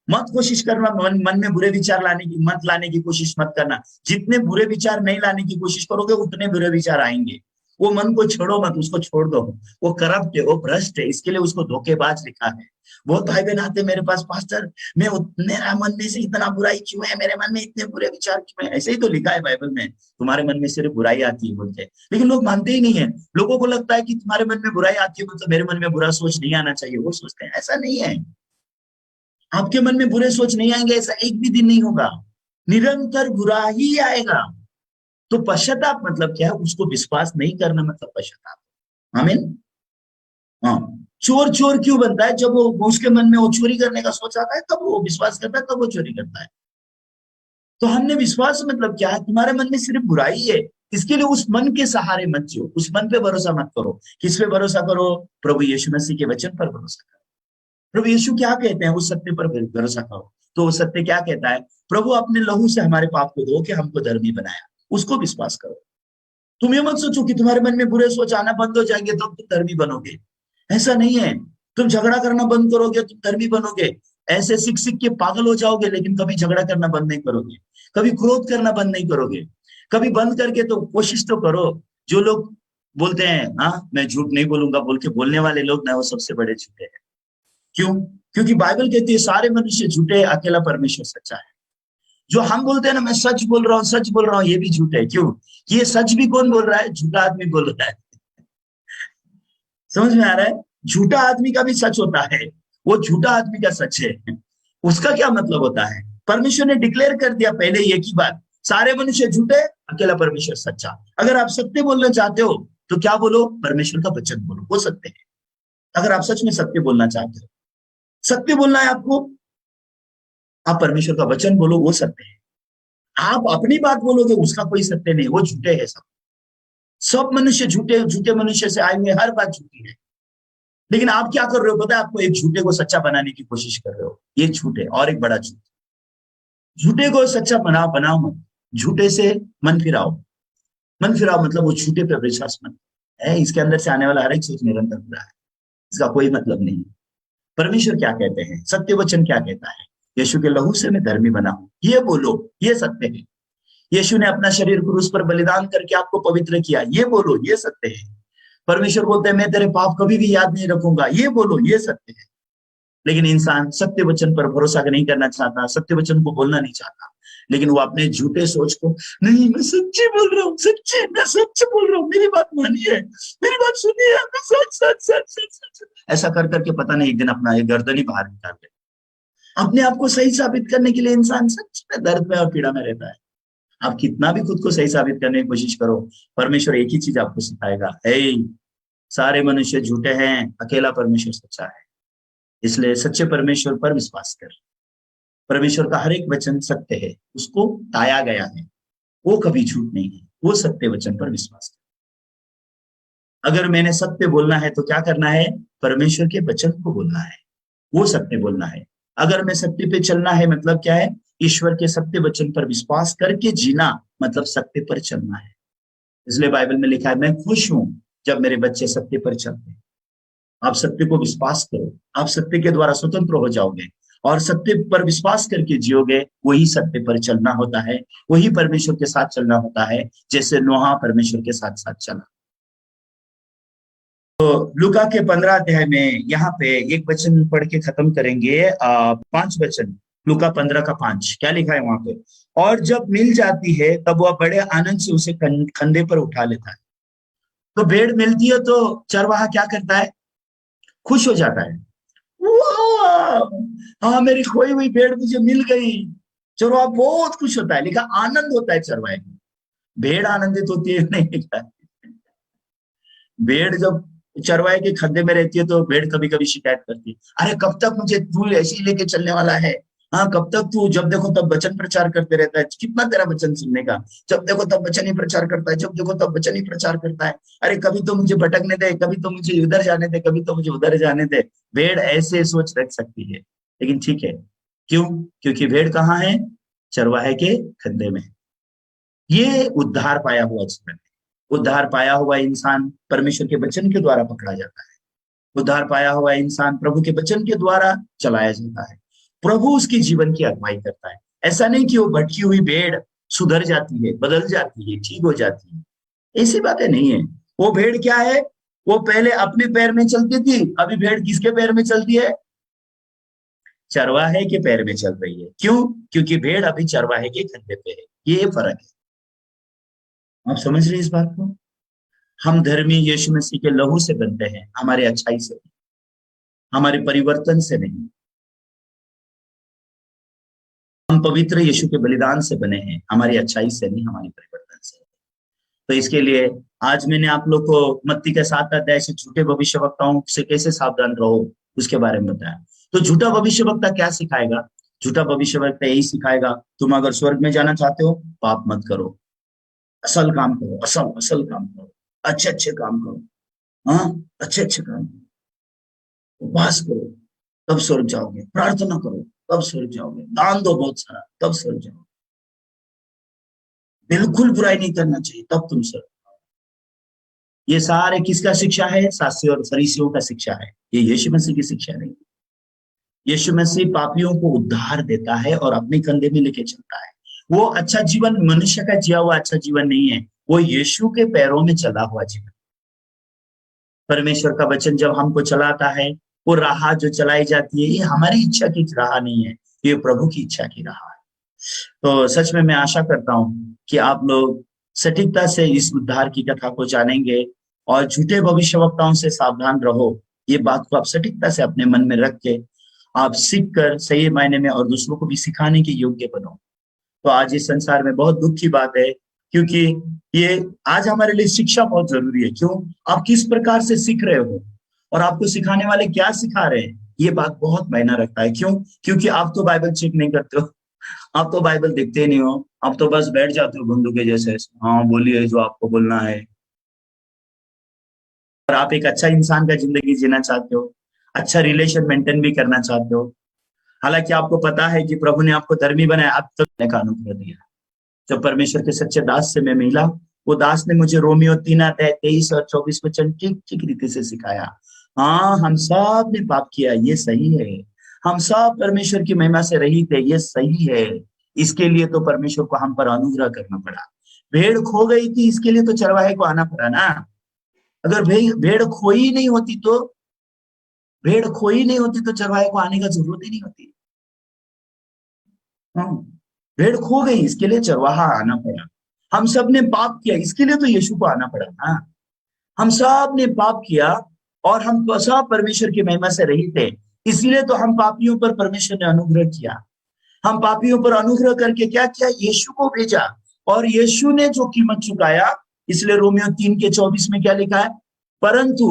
मत कोशिश करना मन में बुरे विचार लाने की कोशिश मत करना। जितने बुरे विचार नहीं लाने की कोशिश करोगे उतने बुरे विचार आएंगे। वो मन को छोड़ो मत, उसको छोड़ दो। वो करप्ट है, वो भ्रष्ट है, इसके लिए उसको धोखेबाज लिखा है। बहुत भाई बहन आते मेरे पास, पास्टर मेरा मन में से इतना बुराई क्यों है, मेरे मन में इतने बुरे विचार क्यों है? ऐसे ही तो लिखा है बाइबल में, तुम्हारे मन में सिर्फ बुराई आती है बोलते हैं। लेकिन लोग मानते ही नहीं है। लोगों को लगता है कि तुम्हारे मन में बुराई आती है मतलब मेरे मन में बुरा सोच नहीं आना चाहिए। वो सोचते हैं, ऐसा नहीं है। आपके मन में बुरे सोच नहीं आएंगे, ऐसा एक भी दिन नहीं होगा। निरंतर बुरा ही आएगा। तो पश्चाताप मतलब क्या है? उसको विश्वास नहीं करना मतलब पश्चाताप। आमीन। हाँ, चोर चोर क्यों बनता है? जब वो उसके मन में वो चोरी करने का सोच आता है, तब वो विश्वास करता है, तब वो चोरी करता है। तो हमने विश्वास मतलब क्या है? तुम्हारे मन में सिर्फ बुराई है, इसके लिए उस मन के सहारे मत जियो, उस मन पे भरोसा मत करो। किस पे भरोसा करो? प्रभु यीशु मसीह के वचन पर भरोसा करो। प्रभु यीशु क्या कहते हैं? उस सत्य पर भरोसा करो। तो वो सत्य क्या कहता है? प्रभु अपने लहू से हमारे पाप को धो के हमको धर्मी बनाया, उसको विश्वास करो। तुम ये मत सोचो कि तुम्हारे मन में बुरे सोच आना बंद हो जाएंगे तो तुम धर्मी बनोगे। ऐसा नहीं है। तुम झगड़ा करना बंद करोगे तुम धर्मी बनोगे। ऐसे सीख सीख के पागल हो जाओगे, लेकिन कभी झगड़ा करना बंद नहीं करोगे, कभी क्रोध करना बंद नहीं करोगे। कभी बंद करके तो कोशिश तो करो। जो लोग बोलते हैं हाँ मैं झूठ नहीं बोलूंगा बोल के बोलने वाले लोग ना, वो सबसे बड़े झूठे हैं। क्यों? क्योंकि बाइबल कहती है सारे मनुष्य झूठे, अकेला परमेश्वर सच्चा है। जो हम बोलते हैं ना मैं सच बोल रहा हूँ सच बोल रहा हूँ, ये भी झूठ है। क्यों? ये सच भी कौन बोल रहा है? झूठा आदमी बोल रहा है। समझ में आ रहा है? झूठा आदमी का भी सच होता है, वो झूठा आदमी का सच है। उसका क्या मतलब होता है? परमेश्वर ने डिक्लेयर कर दिया पहले ही एक ही बात, सारे मनुष्य झूठे, अकेला परमेश्वर सच्चा। अगर आप सत्य बोलना चाहते हो तो क्या बोलो? परमेश्वर का वचन बोलो, वो सत्य है। अगर आप सच में सत्य बोलना चाहते हो, सत्य बोलना है आपको, आप परमेश्वर का वचन बोलो, वो सत्य है। आप अपनी बात बोलोगे उसका कोई सत्य नहीं, वो झूठे है सब। सब मनुष्य झूठे, झूठे मनुष्य से आए हुए हर बात झूठी है। लेकिन आप क्या कर रहे हो पता है? आपको एक झूठे को सच्चा बनाने की कोशिश कर रहे हो। ये झूठ है और एक बड़ा झूठ। झूठे को सच्चा बनाओ मत, झूठे से मन फिराओ। मन फिराओ मतलब वो झूठे पे विश्वास मत है। इसके अंदर से आने वाला हर एक सोच निरंतर बुरा है, इसका कोई मतलब नहीं। परमेश्वर क्या कहते हैं? सत्य वचन क्या कहता है? यीशु के लहू से मैं धर्मी बना हूं, ये बोलो, ये सत्य है। यीशु ने अपना शरीर क्रूस पर बलिदान करके आपको पवित्र किया, ये बोलो, ये सत्य है। परमेश्वर बोलते हैं मैं तेरे पाप कभी भी याद नहीं रखूंगा, ये बोलो, ये सत्य है। लेकिन इंसान सत्य वचन पर भरोसा नहीं करना चाहता, सत्य वचन को बोलना नहीं चाहता। लेकिन वो अपने झूठे सोच को, नहीं मैं सच्ची बोल रहा हूँ, सच्ची, मैं सच बोल रहा हूँ, मेरी बात मानिए, मेरी बात सुनिए, मैं सच सच सच सच सच, ऐसा कर करके पता नहीं एक दिन अपना ये गर्दन ही बाहर निकाल ले। अपने आप को सही साबित करने के लिए इंसान सच में दर्द में और पीड़ा में रहता है। आप कितना भी खुद को सही साबित करने की कोशिश करो, परमेश्वर एक ही चीज आपको सिखाएगा, सारे मनुष्य झूठे हैं, अकेला परमेश्वर सच्चा है। इसलिए सच्चे परमेश्वर पर विश्वास कर। परमेश्वर का हर एक वचन सत्य है, उसको ताया गया है, वो कभी झूठ नहीं है। वो सत्य वचन पर विश्वास कर। अगर मैंने सत्य बोलना है तो क्या करना है? परमेश्वर के वचन को बोलना है, वो सत्य बोलना है। अगर मैं सत्य पे चलना है मतलब क्या है? ईश्वर के सत्य वचन पर विश्वास करके जीना मतलब सत्य पर चलना है। इसलिए बाइबल में लिखा है मैं खुश हूं जब मेरे बच्चे सत्य पर चलते हैं। आप सत्य को विश्वास करो, आप सत्य के द्वारा स्वतंत्र हो जाओगे और सत्य पर विश्वास करके जियोगे। वही सत्य पर चलना होता है, वही परमेश्वर के साथ चलना होता है, जैसे नोहा परमेश्वर के साथ साथ चला। तो लूका के 15 अध्याय में यहाँ पे एक वचन पढ़ के खत्म करेंगे, 5 वचन। लूका 15 का 5 क्या लिखा है वहां पे? और जब मिल जाती है तब वह बड़े आनंद से उसे कंधे पर उठा लेता है। तो भेड़ मिलती है तो चरवाहा क्या करता है? खुश हो जाता है। वाह, हाँ मेरी खोई हुई भेड़ मुझे मिल गई। चरवाहा बहुत खुश होता है, लेकिन आनंद होता है चरवाहे को। भेड़ आनंदित होती है नहीं लिखा है। भेड़ जब चरवाहे के खड्डे में रहती है तो भेड़ कभी कभी शिकायत करती है, अरे कब तक मुझे तू ऐसे ही लेके चलने वाला है? हाँ कब तक तू जब देखो तब वचन प्रचार करते रहता है, कितना तेरा वचन सुनने का, जब देखो तब वचन ही प्रचार करता है, जब देखो तब वचन ही प्रचार करता है। अरे कभी तो मुझे भटकने दे, कभी तो मुझे उधर जाने दे, कभी तो मुझे उधर जाने दे। भेड़ ऐसे सोच रख सकती है, लेकिन ठीक है। क्यों? क्योंकि भेड़ कहाँ है? चरवाहे के खड्डे में। ये उद्धार पाया हुआ जीवन है। उद्धार पाया हुआ इंसान परमेश्वर के वचन के द्वारा पकड़ा जाता है। उद्धार पाया हुआ इंसान प्रभु के वचन के द्वारा चलाया जाता है। प्रभु उसके जीवन की अगुवाई करता है। ऐसा नहीं कि वो भटकी हुई भेड़ सुधर जाती है, बदल जाती है, ठीक हो जाती है, ऐसी बातें नहीं है। वो भेड़ क्या है? वो पहले अपने पैर में चलती थी, अभी भेड़ किसके पैर में चलती है? चरवाहे के पैर में चल रही है। क्यों? क्योंकि भेड़ अभी चरवाहे के कंधे पे है। ये फर्क है। आप समझ रहे हैं इस बात को? हम धर्मी यीशु मसीह के लहू से बनते हैं, हमारे अच्छाई से, हमारे परिवर्तन से नहीं। हम पवित्र यीशु के बलिदान से बने हैं, हमारी अच्छाई से नहीं, हमारे परिवर्तन से। तो इसके लिए आज मैंने आप लोग को मत्ती के 7 अध्याय से झूठे भविष्यवक्ताओं से कैसे सावधान रहो उसके बारे में बताया। तो झूठा भविष्यवक्ता क्या सिखाएगा? झूठा भविष्यवक्ता यही सिखाएगा, तुम अगर स्वर्ग में जाना चाहते हो पाप मत करो, असल काम करो, असल असल काम करो, अच्छे अच्छे काम करो, हाँ अच्छे अच्छे काम करो, उपवास करो तब स्वर्ग जाओगे, प्रार्थना करो तब स्वर्ग जाओगे, दान दो बहुत सारा तब स्वर्ग जाओगे, बिल्कुल बुराई नहीं करना चाहिए तब तुम स्वर्ग। ये सारे किसका शिक्षा है? शास्त्री और फरीसियों का शिक्षा है। ये यीशु मसीह की शिक्षा नहीं। यीशु मसीह पापियों को उद्धार देता है और अपने कंधे में लेके चलता है। वो अच्छा जीवन मनुष्य का जिया हुआ अच्छा जीवन नहीं है, वो यीशु के पैरों में चला हुआ जीवन। परमेश्वर का वचन जब हमको चलाता है, वो राह जो चलाई जाती है, ये हमारी इच्छा की राह नहीं है, ये प्रभु की इच्छा की राह है। तो सच में मैं आशा करता हूँ कि आप लोग सटीकता से इस उद्धार की कथा को जानेंगे और झूठे भविष्यवक्ताओं से सावधान रहो। ये बात को आप सटीकता से अपने मन में रख के आप सीख कर सही मायने में और दूसरों को भी सिखाने के योग्य बनो। तो आज इस संसार में बहुत दुख की बात है, क्योंकि ये आज हमारे लिए शिक्षा बहुत जरूरी है। क्यों? आप किस प्रकार से सीख रहे हो और आपको सिखाने वाले क्या सिखा रहे हैं, ये बात बहुत मायना रखता है। क्यों? क्योंकि आप तो बाइबल चेक नहीं करते हो, आप तो बाइबल देखते ही नहीं हो, आप तो बस बैठ जाते हो बंधु के जैसे, हाँ बोलिए जो आपको बोलना है। और आप एक अच्छा इंसान का जिंदगी जीना चाहते हो, अच्छा रिलेशन मेंटेन भी करना चाहते हो, हालांकि आपको पता है कि प्रभु ने आपको धर्मी बनाया, अब तक का अनुग्रह दिया। जब परमेश्वर के सच्चे दास से मैं मिला, वो दास ने मुझे रोमियो 3 अध्याय 23 और 24 वचन ठीक ठीक रीति से सिखाया। हाँ हम सब ने पाप किया, ये सही है। हम सब परमेश्वर की महिमा से रहित है, ये सही है। इसके लिए तो परमेश्वर को हम पर अनुग्रह करना पड़ा। भेड़ खो गई थी, इसके लिए तो चरवाहे को आना पड़ा ना। अगर भेड़ खोई नहीं होती तो भेड़ खोई नहीं होती तो चरवाहे को आने का जरूरत ही नहीं होती। हाँ, भेड़ खो गई, इसके लिए चरवाहा आना पड़ा। हम सब ने पाप किया, इसके लिए तो यीशु को आना पड़ा ना। हम सब ने पाप किया और हम सब परमेश्वर की महिमा से रहित थे, इसलिए तो हम पापियों पर परमेश्वर ने अनुग्रह किया। हम पापियों पर अनुग्रह करके क्या किया? यीशु को भेजा, और यीशु ने जो कीमत चुकाया, इसलिए रोमियो 3 के 24 में क्या लिखा है? परंतु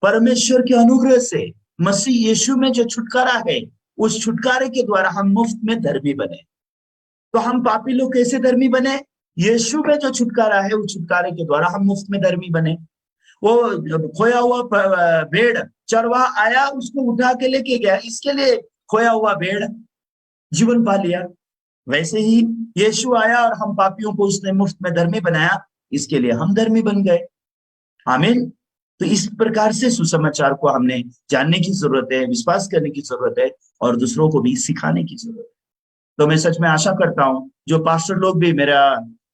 परमेश्वर के अनुग्रह से मसीह यीशु में जो छुटकारा है, उस छुटकारे के द्वारा हम मुफ्त में धर्मी बने। तो हम पापी लोग कैसे धर्मी बने? यीशु में जो छुटकारा है, उस छुटकारे के द्वारा हम मुफ्त में धर्मी बने। वो खोया हुआ भेड़ चरवाहा आया, उसको उठा के लेके गया, इसके लिए खोया हुआ भेड़ जीवन पा लिया। वैसे ही यीशु आया और हम पापियों को उसने मुफ्त में धर्मी बनाया, इसके लिए हम धर्मी बन गए। आमीन। तो इस प्रकार से सुसमाचार को हमने जानने की जरूरत है, विश्वास करने की जरूरत है और दूसरों को भी सिखाने की जरूरत है। तो मैं सच में आशा करता हूं जो पास्टर लोग भी मेरा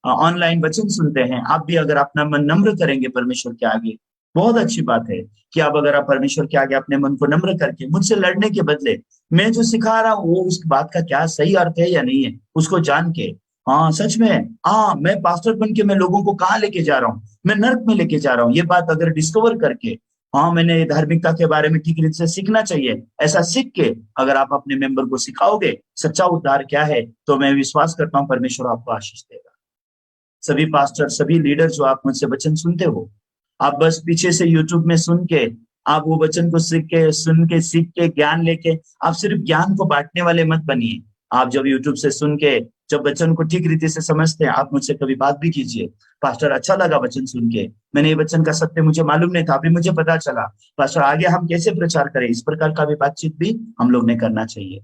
ऑनलाइन वचन सुनते हैं, आप भी अगर अपना मन नम्र करेंगे परमेश्वर के आगे, बहुत अच्छी बात है कि अब अगर आप परमेश्वर के आगे अपने मन को नम्र करके मुझसे लड़ने के बदले मैं जो सिखा रहा हूँ वो उस बात का क्या सही अर्थ है या नहीं है उसको जान के, हाँ सच में, हाँ मैं पास्टर बन के मैं लोगों को कहाँ लेके जा रहा हूँ, मैं नर्क में लेके जा रहा हूँ, ये बात अगर डिस्कवर करके, हाँ मैंने धार्मिकता के बारे में ठीक रीत से सीखना चाहिए, ऐसा सीख के अगर आप अपने मेंबर को सिखाओगे सच्चा उद्धार क्या है, तो मैं विश्वास करता हूँ परमेश्वर आपको आशीष देगा। सभी पास्टर, सभी लीडर जो आप मुझसे वचन सुनते हो, आप बस पीछे से यूट्यूब में सुन के आप वो वचन को सीख के, सुन के, सीख के, ज्ञान लेके आप सिर्फ ज्ञान को बांटने वाले मत बनिए। आप जब यूट्यूब से सुन के जब वचन को ठीक रीति से समझते हैं, आप मुझसे कभी बात भी कीजिए, पास्टर अच्छा लगा वचन सुन के, मैंने ये वचन का सत्य मुझे मालूम नहीं था, अभी मुझे पता चला, पास्टर आगे हम कैसे प्रचार करें, इस प्रकार का भी बातचीत भी हम लोग ने करना चाहिए।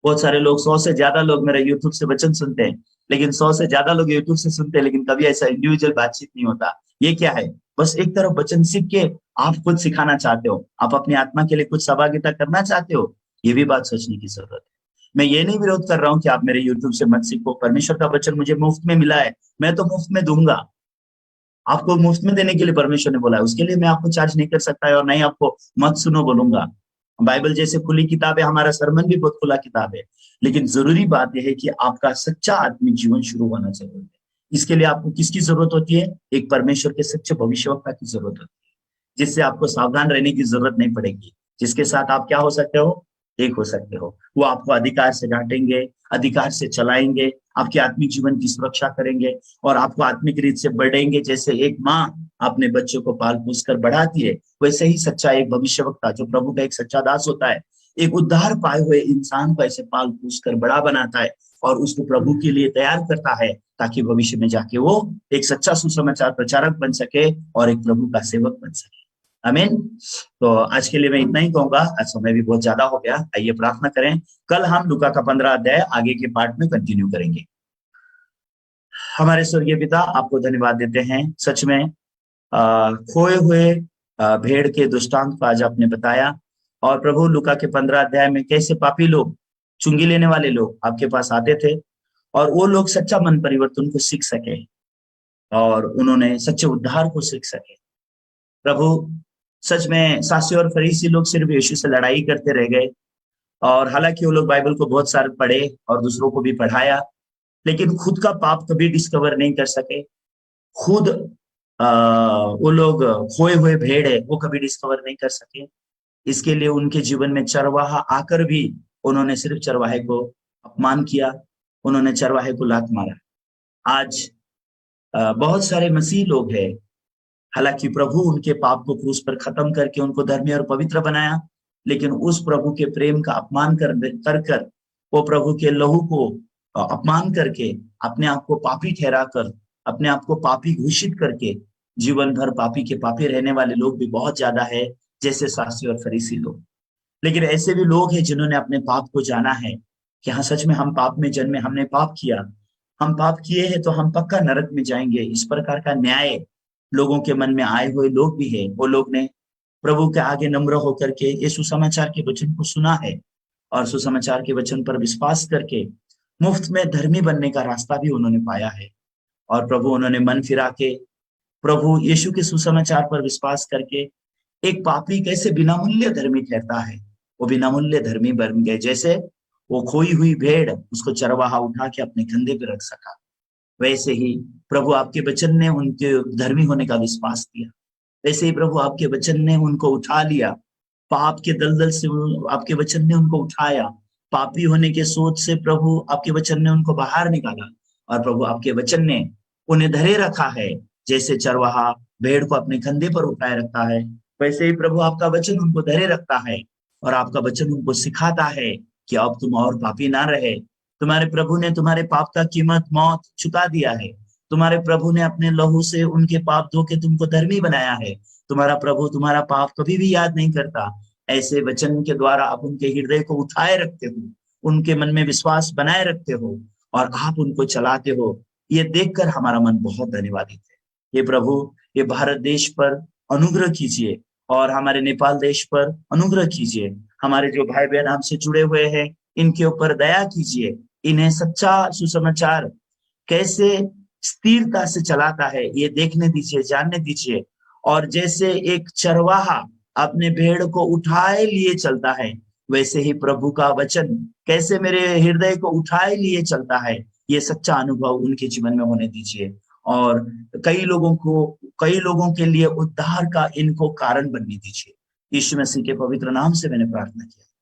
बहुत सारे लोग, 100 से ज्यादा लोग मेरे यूट्यूब से वचन सुनते हैं, लेकिन 100 से ज्यादा लोग यूट्यूब से सुनते हैं, लेकिन कभी ऐसा इंडिविजुअल बातचीत नहीं होता। ये क्या है? बस एक तरफ वचन सीख के आप कुछ सिखाना चाहते हो, आप अपनी आत्मा के लिए कुछ सहभागिता करना चाहते हो, ये भी बात सोचने की जरूरत है। मैं ये नहीं विरोध कर रहा हूँ कि आप मेरे यूट्यूब से मत सीखो, परमेश्वर का वचन मुझे मुफ्त में मिला है, मैं तो मुफ्त में दूंगा, आपको मुफ्त में देने के लिए परमेश्वर ने बोला है, उसके लिए मैं आपको चार्ज नहीं कर सकता है और नहीं आपको मत सुनो बोलूंगा। बाइबल जैसे खुली किताब है, हमारा सरमन भी बहुत खुला किताब है, लेकिन जरूरी बात यह है कि आपका सच्चा आत्मिक जीवन शुरू होना जरूरी है। इसके लिए आपको किसकी जरूरत होती है? एक परमेश्वर के सच्चे भविष्यवक्ता की जरूरत होती है, जिससे आपको सावधान रहने की जरूरत नहीं पड़ेगी, जिसके साथ आप क्या हो सकते हो? एक हो सकते हो। वो आपको अधिकार से डांटेंगे, अधिकार से चलाएंगे, आपके आत्मिक जीवन की सुरक्षा करेंगे और आपको आत्मिक रीत से बढ़ेंगे। जैसे एक माँ अपने बच्चों को पाल पोस कर बढ़ाती है, वैसे ही सच्चा एक भविष्यवक्ता जो प्रभु का एक सच्चा दास होता है, एक उद्धार पाए हुए इंसान को ऐसे पाल पोस कर बड़ा बनाता है और उसको प्रभु के लिए तैयार करता है, ताकि भविष्य में जाके वो एक सच्चा सुसमाचार प्रचारक बन सके और एक प्रभु का सेवक बन सके। आमीन। तो आज के लिए मैं इतना ही कहूंगा, आज समय भी बहुत ज्यादा हो गया। आइए प्रार्थना करें, कल हम लूका का 15 अध्याय आगे के पार्ट में कंटिन्यू करेंगे। हमारे स्वर्गीय पिता, आपको धन्यवाद देते हैं, सच में खोए हुए भेड़ के दृष्टांत को आज आपने बताया, और प्रभु लूका के 15 अध्याय में कैसे पापी लोग, चुंगी लेने वाले लोग आपके पास आते थे और वो लोग सच्चा मन परिवर्तन को सीख सके और उन्होंने सच्चे उद्धार को सीख सके। प्रभु सच में शास्त्री और फरीसी लोग सिर्फ यीशु से लड़ाई करते रह गए, और हालांकि वो लोग बाइबल को बहुत सारे पढ़े और दूसरों को भी पढ़ाया, लेकिन खुद का पाप कभी डिस्कवर नहीं कर सके। खुद वो लोग खोए हुए भेड़ है वो कभी डिस्कवर नहीं कर सके। इसके लिए उनके जीवन में चरवाहा आकर भी उन्होंने सिर्फ चरवाहे को अपमान किया, उन्होंने चरवाहे को लात मारा। आज बहुत सारे मसीह लोग हैं, हालांकि प्रभु उनके पाप को क्रूस पर खत्म करके उनको धर्मी और पवित्र बनाया, लेकिन उस प्रभु के प्रेम का अपमान कर वो प्रभु के लहू को अपमान करके अपने आप को पापी ठहरा कर, अपने आप को पापी घोषित करके जीवन भर पापी के पापी रहने वाले लोग भी बहुत ज्यादा है, जैसे शास्त्री और फरीसी लोग। लेकिन ऐसे भी लोग हैं जिन्होंने अपने पाप को जाना है कि हाँ सच में हम पाप में जन्मे, हमने पाप किया, हम पाप किए हैं तो हम पक्का नरक में जाएंगे। इस प्रकार का न्याय लोगों के मन में आए हुए लोग भी है। वो लोग ने प्रभु के आगे नम्र होकर के ये सुसमाचार के वचन को सुना है और सुसमाचार के वचन पर विश्वास करके मुफ्त में धर्मी बनने का रास्ता भी उन्होंने पाया है। और प्रभु उन्होंने मन फिरा के प्रभु यीशु के सुसमाचार पर विश्वास करके एक पापी कैसे बिना मूल्य धर्मी ठहरता है, वो बिना मूल्य धर्मी बन गए। जैसे वो खोई हुई भेड़, उसको चरवाहा उठा के अपने कंधे पे रख सका, वैसे ही प्रभु आपके वचन ने उनके धर्मी होने का विश्वास दिया। वैसे ही प्रभु आपके वचन ने उनको उठा लिया, पाप के दलदल से आपके वचन ने उनको उठाया, पापी होने के सोच से प्रभु आपके वचन ने उनको बाहर निकाला, और प्रभु आपके वचन ने उन्हें धरे रखा है। जैसे चरवाहा भेड़ को अपने कंधे पर उठाए रखता है, वैसे ही प्रभु आपका वचन उनको धरे रखता है और आपका वचन उनको सिखाता है कि अब तुम और पापी ना रहे। तुम्हारे प्रभु ने तुम्हारे पाप का कीमत मौत चुका दिया है, तुम्हारे प्रभु ने अपने लहू से उनके पाप धो के तुमको धर्मी बनाया है। तुम्हारा प्रभु तुम्हारा पाप कभी भी याद नहीं करता। ऐसे वचन के द्वारा आप उनके हृदय को उठाए रखते हो, उनके मन में विश्वास बनाए रखते हो और आप उनको चलाते हो। ये देखकर हमारा मन बहुत धन्यवादित है। ये प्रभु, ये भारत देश पर अनुग्रह कीजिए और हमारे नेपाल देश पर अनुग्रह कीजिए। हमारे जो भाई बहन हमसे जुड़े हुए हैं, इनके ऊपर दया कीजिए। इन्हें सच्चा सुसमाचार कैसे स्थिरता से चलाता है ये देखने दीजिए, जानने दीजिए, और जैसे एक चरवाहा अपने भेड़ को उठाए लिए चलता है, वैसे ही प्रभु का वचन कैसे मेरे हृदय को उठाए लिए चलता है, ये सच्चा अनुभव उनके जीवन में होने दीजिए। और कई लोगों के लिए उद्धार का इनको कारण बनने दीजिए। यीशु मसीह के पवित्र नाम से मैंने प्रार्थना किया।